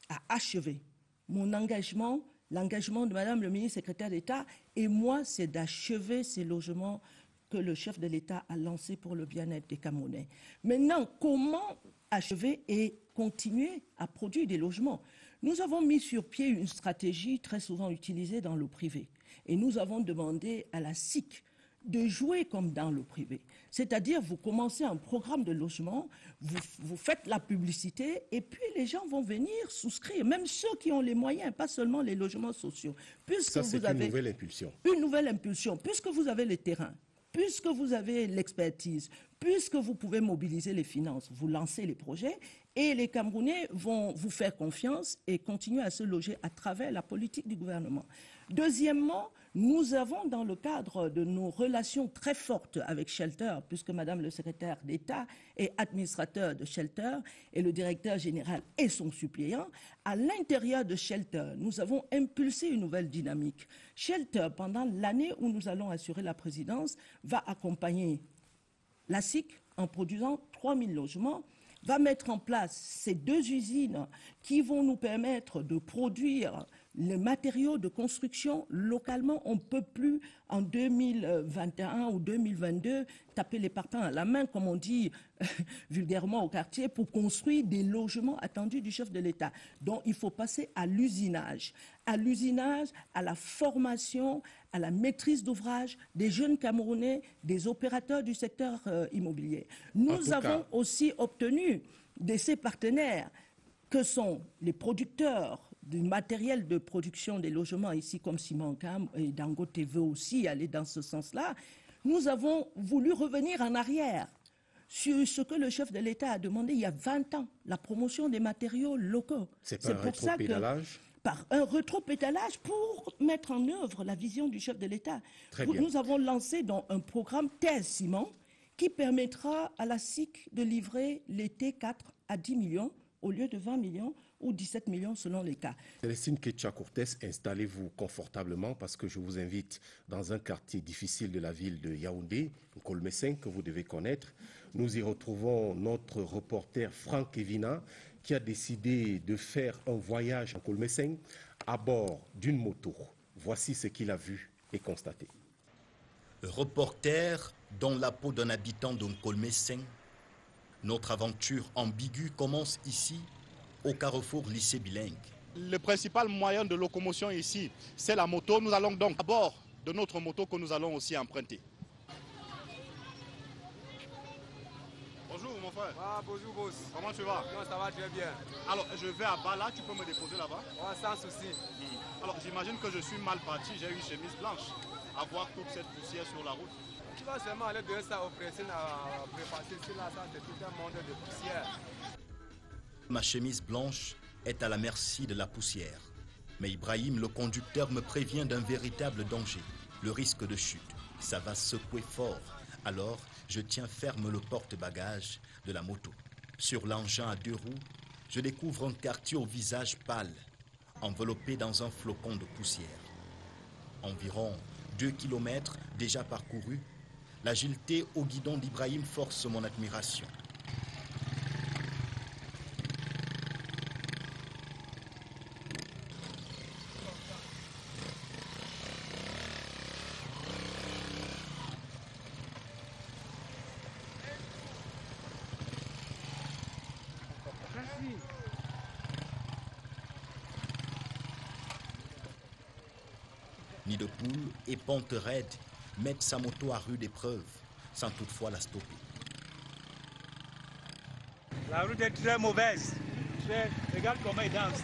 Speaker 2: à achever. Mon engagement, l'engagement de Madame le ministre secrétaire d'État et moi, c'est d'achever ces logements que le chef de l'État a lancés pour le bien-être des Camerounais. Maintenant, comment achever et continuer à produire des logements? Nous avons mis sur pied une stratégie très souvent utilisée dans le privé. Et nous avons demandé à la SIC de jouer comme dans le privé. C'est-à-dire, vous commencez un programme de logement, vous faites la publicité et puis les gens vont venir souscrire, même ceux qui ont les moyens, pas seulement les logements sociaux. Puisque
Speaker 1: ça, c'est une nouvelle impulsion.
Speaker 2: Une nouvelle impulsion, puisque vous avez les terrains, puisque vous avez l'expertise, puisque vous pouvez mobiliser les finances, vous lancez les projets et les Camerounais vont vous faire confiance et continuer à se loger à travers la politique du gouvernement. Deuxièmement, nous avons dans le cadre de nos relations très fortes avec Shelter, puisque Madame le secrétaire d'État est administrateur de Shelter et le directeur général est son suppléant, à l'intérieur de Shelter, nous avons impulsé une nouvelle dynamique. Shelter, pendant l'année où nous allons assurer la présidence, va accompagner la SIC en produisant 3000 logements, va mettre en place ces 2 usines qui vont nous permettre de produire les matériaux de construction localement. On ne peut plus, en 2021 ou 2022, taper les parpaings à la main, comme on dit vulgairement au quartier, pour construire des logements attendus du chef de l'État. Donc, il faut passer à l'usinage, à la formation, à la maîtrise d'ouvrage des jeunes Camerounais, des opérateurs du secteur immobilier. Nous avons aussi obtenu de ces partenaires que sont les producteurs du matériel de production des logements ici comme Simancam et Dangote veut aussi aller dans ce sens-là, nous avons voulu revenir en arrière sur ce que le chef de l'État a demandé il y a 20 ans, la promotion des matériaux locaux.
Speaker 1: C'est pas un rétropédalage?
Speaker 2: Par un rétropédalage pour mettre en œuvre la vision du chef de l'État. Nous avons lancé donc un programme Thèse Ciment qui permettra à la SIC de livrer l'été 4 à 10 millions au lieu de 20 millions ou 17 millions selon les cas.
Speaker 1: Célestine Ketcha-Cortez, installez-vous confortablement parce que je vous invite dans un quartier difficile de la ville de Yaoundé, Nkolmesseng, que vous devez connaître. Nous y retrouvons notre reporter Franck Evina qui a décidé de faire un voyage en Nkolmesseng à bord d'une moto. Voici ce qu'il a vu et constaté.
Speaker 13: Reporter dans la peau d'un habitant de Nkolmesseng, notre aventure ambiguë commence ici, au carrefour lycée bilingue.
Speaker 14: Le principal moyen de locomotion ici, c'est la moto. Nous allons donc à bord de notre moto que nous allons aussi emprunter. Bonjour mon frère.
Speaker 15: Ah, bonjour boss.
Speaker 14: Comment tu vas?
Speaker 15: Non, ça va très bien.
Speaker 14: Alors, je vais à Bala, tu peux me déposer là-bas?
Speaker 15: Ouais, sans souci.
Speaker 14: Alors, j'imagine que je suis mal parti, j'ai une chemise blanche. À voir toute cette poussière sur la route.
Speaker 15: Tu vas seulement aller donner ça aux pressines à prépasser. C'est là, ça, c'est tout un monde de poussière.
Speaker 13: Ma chemise blanche est à la merci de la poussière. Mais Ibrahim, le conducteur, me prévient d'un véritable danger, le risque de chute. Ça va secouer fort. Alors, je tiens ferme le porte-bagages de la moto. Sur l'engin à 2 roues, je découvre un quartier au visage pâle, enveloppé dans un flocon de poussière. Environ 2 kilomètres déjà parcourus, l'agilité au guidon d'Ibrahim force mon admiration. Nid de poule et pente raide mettent sa moto à rude épreuve, sans toutefois la stopper.
Speaker 16: La route est très mauvaise. Regarde comment il danse.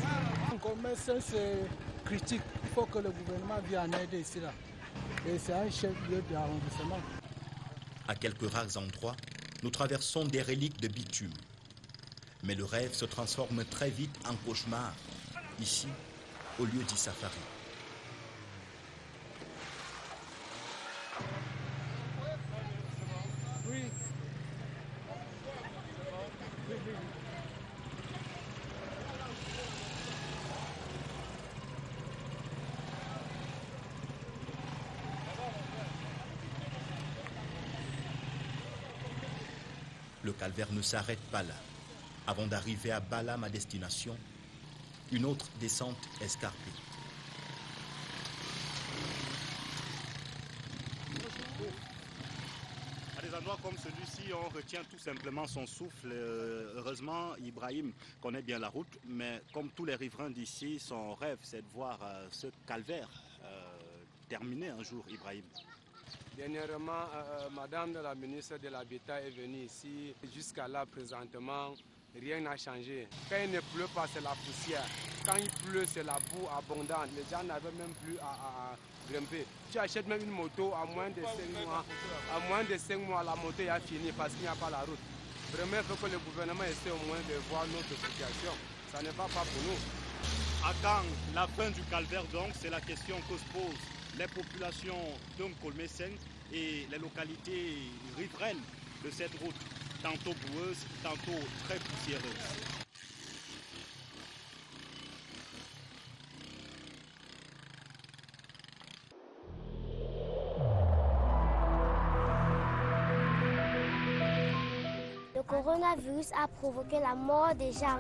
Speaker 17: C'est critique. Il faut que le gouvernement vienne en aider ici. Là. Et c'est un chef-lieu d'arrondissement.
Speaker 13: À quelques rares endroits, nous traversons des reliques de bitume. Mais le rêve se transforme très vite en cauchemar, ici, au lieu du safari. Le calvaire ne s'arrête pas là. Avant d'arriver à Bala, ma destination, une autre descente escarpée.
Speaker 14: À des endroits comme celui-ci, on retient tout simplement son souffle. Heureusement, Ibrahim connaît bien la route, mais comme tous les riverains d'ici, son rêve, c'est de voir ce calvaire terminer un jour, Ibrahim.
Speaker 15: Dernièrement, Madame la ministre de l'Habitat est venue ici. Jusqu'à là, présentement, rien n'a changé. Quand il ne pleut pas, c'est la poussière. Quand il pleut, c'est la boue abondante. Les gens n'avaient même plus à grimper. Tu achètes même une moto à moins de 5 mois. À moins de 5 mois, la moto est finie parce qu'il n'y a pas la route. Vraiment, il faut que le gouvernement essaie au moins de voir notre situation. Ça ne va pas pour nous.
Speaker 14: À quand la fin du calvaire, donc, c'est la question que se posent les populations de Nkolmesseng et les localités riveraines de cette route, tantôt boueuse, tantôt très poussiéreuse.
Speaker 18: Le coronavirus a provoqué la mort des gens.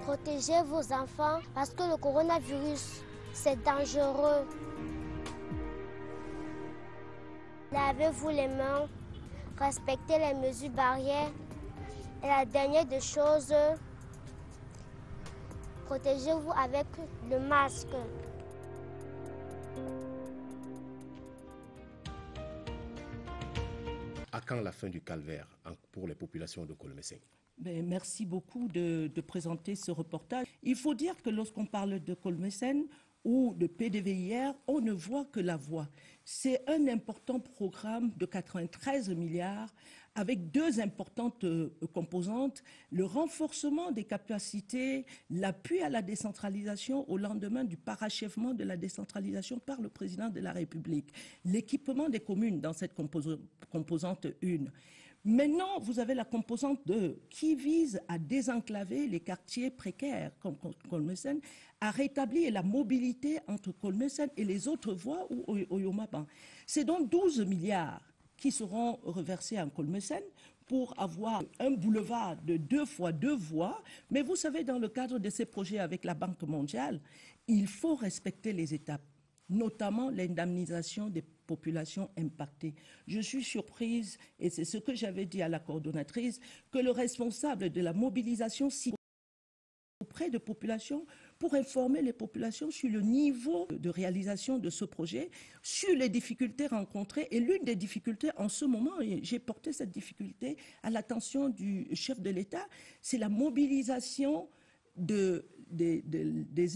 Speaker 18: Protégez vos enfants parce que le coronavirus, c'est dangereux. Lavez-vous les mains, respectez les mesures barrières. Et la dernière des choses, protégez-vous avec le masque.
Speaker 1: À quand la fin du calvaire pour les populations de Nkolmesseng?
Speaker 2: Merci beaucoup de présenter ce reportage. Il faut dire que lorsqu'on parle de Nkolmesseng ou de PDVIR, on ne voit que la voie. C'est un important programme de 93 milliards avec 2 importantes composantes, le renforcement des capacités, l'appui à la décentralisation au lendemain du parachèvement de la décentralisation par le président de la République, l'équipement des communes dans cette composante 1. Maintenant, vous avez la composante 2 qui vise à désenclaver les quartiers précaires comme Kolmesen, à rétablir la mobilité entre Kolmesen et les autres voies ou Oyomaba. C'est donc 12 milliards qui seront reversés en Kolmesen pour avoir un boulevard de 2 fois 2 voies. Mais vous savez, dans le cadre de ces projets avec la Banque mondiale, il faut respecter les étapes, notamment l'indemnisation des populations impactées. Je suis surprise, et c'est ce que j'avais dit à la coordonnatrice, que le responsable de la mobilisation auprès de populations pour informer les populations sur le niveau de réalisation de ce projet, sur les difficultés rencontrées. Et l'une des difficultés en ce moment, et j'ai porté cette difficulté à l'attention du chef de l'État, c'est la mobilisation des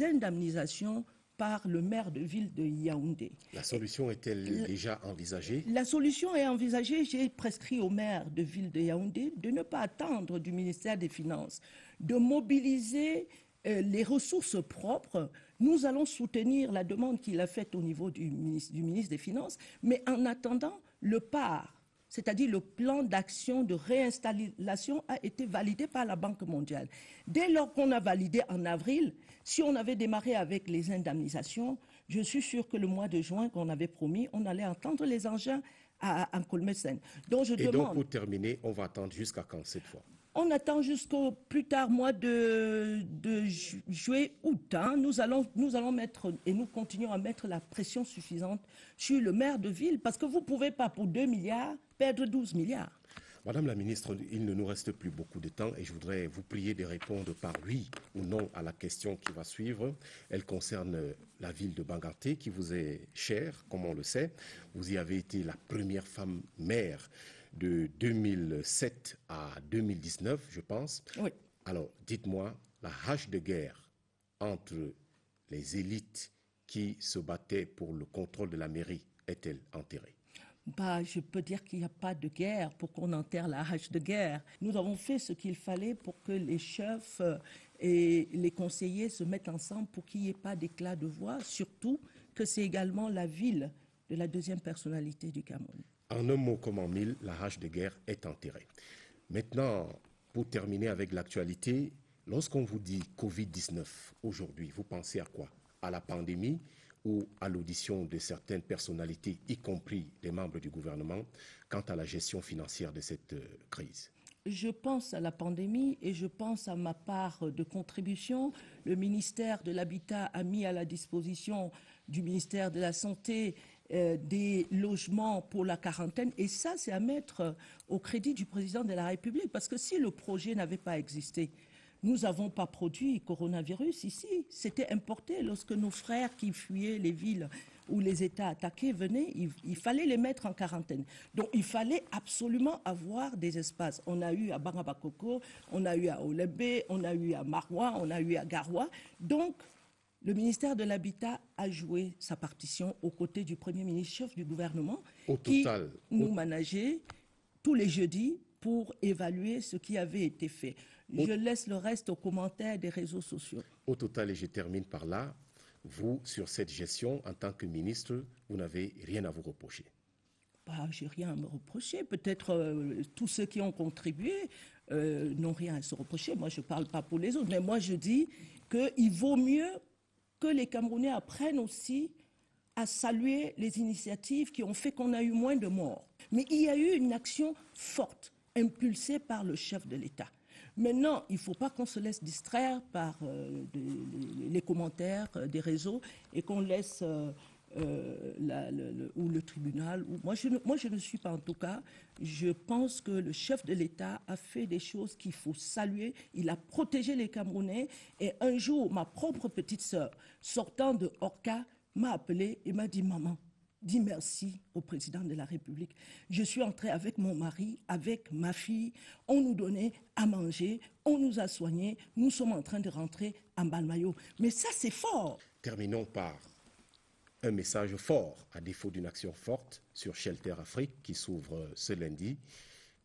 Speaker 2: indemnisations par le maire de ville de Yaoundé.
Speaker 1: La solution est-elle déjà envisagée? La
Speaker 2: solution est envisagée. J'ai prescrit au maire de ville de Yaoundé de ne pas attendre du ministère des Finances, de mobiliser les ressources propres. Nous allons soutenir la demande qu'il a faite au niveau du ministre des Finances, mais en attendant, le PAR, c'est-à-dire le plan d'action de réinstallation, a été validé par la Banque mondiale. Dès lors qu'on a validé en avril, si on avait démarré avec les indemnisations, je suis sûr que le mois de juin qu'on avait promis, on allait entendre les engins en Kolmesen. Donc
Speaker 1: donc pour terminer, on va attendre jusqu'à quand cette fois?
Speaker 2: On attend jusqu'au plus tard mois de juillet, août. Nous allons mettre, et nous continuons à mettre la pression suffisante sur le maire de ville, parce que vous ne pouvez pas, pour 2 milliards, perdre 12 milliards.
Speaker 1: Madame la ministre, il ne nous reste plus beaucoup de temps et je voudrais vous prier de répondre par oui ou non à la question qui va suivre. Elle concerne la ville de Bangarté, qui vous est chère, comme on le sait. Vous y avez été la première femme maire de 2007 à 2019, je pense.
Speaker 2: Oui.
Speaker 1: Alors, dites-moi, la hache de guerre entre les élites qui se battaient pour le contrôle de la mairie est-elle enterrée?
Speaker 2: Je peux dire qu'il n'y a pas de guerre pour qu'on enterre la hache de guerre. Nous avons fait ce qu'il fallait pour que les chefs et les conseillers se mettent ensemble pour qu'il n'y ait pas d'éclat de voix, surtout que c'est également la ville de la deuxième personnalité du Cameroun.
Speaker 1: En un mot comme en mille, la hache de guerre est enterrée. Maintenant, pour terminer avec l'actualité, lorsqu'on vous dit Covid-19 aujourd'hui, vous pensez à quoi? À la pandémie ou à l'audition de certaines personnalités, y compris les membres du gouvernement, quant à la gestion financière de cette crise?
Speaker 2: Je pense à la pandémie et je pense à ma part de contribution. Le ministère de l'Habitat a mis à la disposition du ministère de la Santé des logements pour la quarantaine. Et ça, c'est à mettre au crédit du président de la République. Parce que si le projet n'avait pas existé, nous n'avons pas produit coronavirus ici. C'était importé. Lorsque nos frères qui fuyaient les villes où les États attaqués venaient, il fallait les mettre en quarantaine. Donc il fallait absolument avoir des espaces. On a eu à Bangabakoko, on a eu à Olembe, on a eu à Maroua, on a eu à Garoua. Donc le ministère de l'Habitat a joué sa partition aux côtés du Premier ministre, chef du gouvernement, nous manageait tous les jeudis pour évaluer ce qui avait été fait. Je laisse le reste aux commentaires des réseaux sociaux.
Speaker 1: Au total, et je termine par là, vous, sur cette gestion, en tant que ministre, vous n'avez rien à vous reprocher?
Speaker 2: Je n'ai rien à me reprocher. Peut-être tous ceux qui ont contribué n'ont rien à se reprocher. Moi, je ne parle pas pour les autres. Mais moi, je dis qu'il vaut mieux que les Camerounais apprennent aussi à saluer les initiatives qui ont fait qu'on a eu moins de morts. Mais il y a eu une action forte, impulsée par le chef de l'État. Maintenant, il ne faut pas qu'on se laisse distraire par les commentaires des réseaux et qu'on laisse ou le tribunal. Moi, je ne suis pas en tout cas. Je pense que le chef de l'État a fait des choses qu'il faut saluer. Il a protégé les Camerounais. Et un jour, ma propre petite sœur, sortant de Orca, m'a appelé et m'a dit « Maman, dis merci au président de la République. Je suis entrée avec mon mari, avec ma fille. On nous donnait à manger, on nous a soignés. Nous sommes en train de rentrer en Balmayo. » Mais ça, c'est fort.
Speaker 1: Terminons par un message fort, à défaut d'une action forte, sur Shelter Afrique qui s'ouvre ce lundi.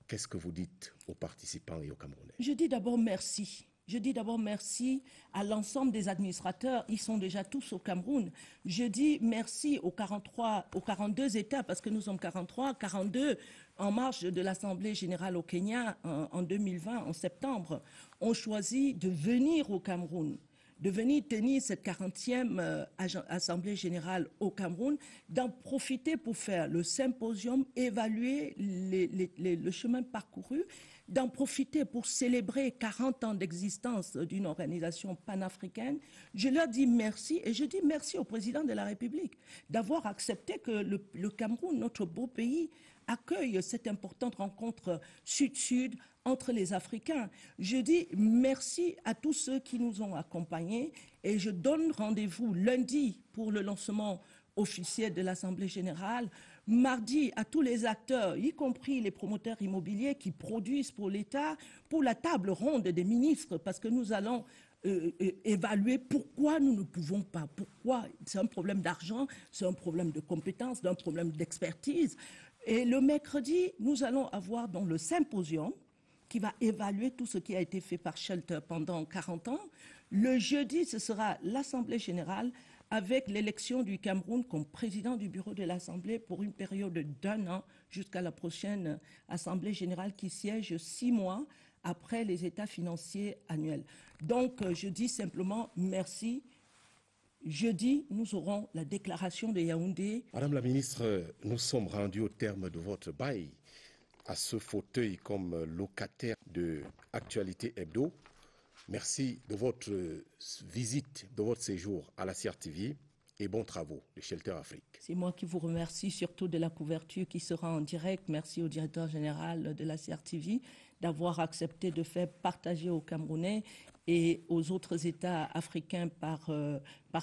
Speaker 1: Qu'est-ce que vous dites aux participants et aux Camerounais?
Speaker 2: Je dis d'abord merci. Je dis d'abord merci à l'ensemble des administrateurs. Ils sont déjà tous au Cameroun. Je dis merci aux 42 États, parce que nous sommes 43, 42 en marge de l'Assemblée générale au Kenya en 2020, en septembre, ont choisi de venir au Cameroun, de venir tenir cette 40e Assemblée générale au Cameroun, d'en profiter pour faire le symposium, évaluer le chemin parcouru, d'en profiter pour célébrer 40 ans d'existence d'une organisation panafricaine. Je leur dis merci et je dis merci au président de la République d'avoir accepté que le Cameroun, notre beau pays, accueille cette importante rencontre sud-sud entre les Africains. Je dis merci à tous ceux qui nous ont accompagnés et je donne rendez-vous lundi pour le lancement officiel de l'Assemblée générale. Mardi, à tous les acteurs, y compris les promoteurs immobiliers qui produisent pour l'État, pour la table ronde des ministres, parce que nous allons évaluer pourquoi nous ne pouvons pas. Pourquoi? C'est un problème d'argent, c'est un problème de compétences, c'est un problème d'expertise. Et le mercredi, nous allons avoir dans le symposium qui va évaluer tout ce qui a été fait par Shelter pendant 40 ans. Le jeudi, ce sera l'Assemblée générale avec l'élection du Cameroun comme président du bureau de l'Assemblée pour une période d'1 an jusqu'à la prochaine Assemblée générale qui siège 6 mois après les états financiers annuels. Donc, je dis simplement merci. Jeudi, nous aurons la déclaration de Yaoundé.
Speaker 1: Madame la ministre, nous sommes rendus au terme de votre bail à ce fauteuil comme locataire de Actualité Hebdo. Merci de votre visite, de votre séjour à la CRTV et bons travaux de Shelter Afrique.
Speaker 2: C'est moi qui vous remercie surtout de la couverture qui sera en direct. Merci au directeur général de la CRTV d'avoir accepté de faire partager aux Camerounais et aux autres États africains par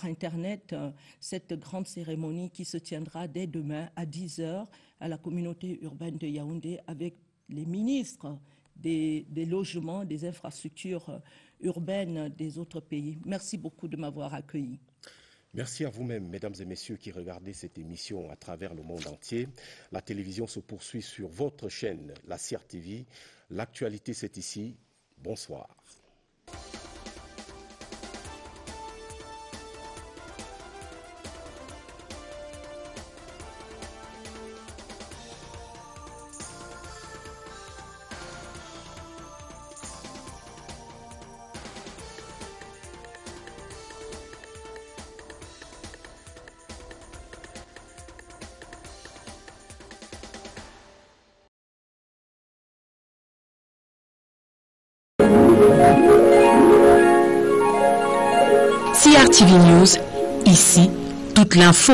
Speaker 2: Internet cette grande cérémonie qui se tiendra dès demain à 10h à la communauté urbaine de Yaoundé avec les ministres des logements, des infrastructures urbaines des autres pays. Merci beaucoup de m'avoir accueilli.
Speaker 1: Merci à vous-même, mesdames et messieurs, qui regardez cette émission à travers le monde entier. La télévision se poursuit sur votre chaîne, la CRTV. L'actualité, c'est ici. Bonsoir.
Speaker 19: CRTV News, ici, toute l'info.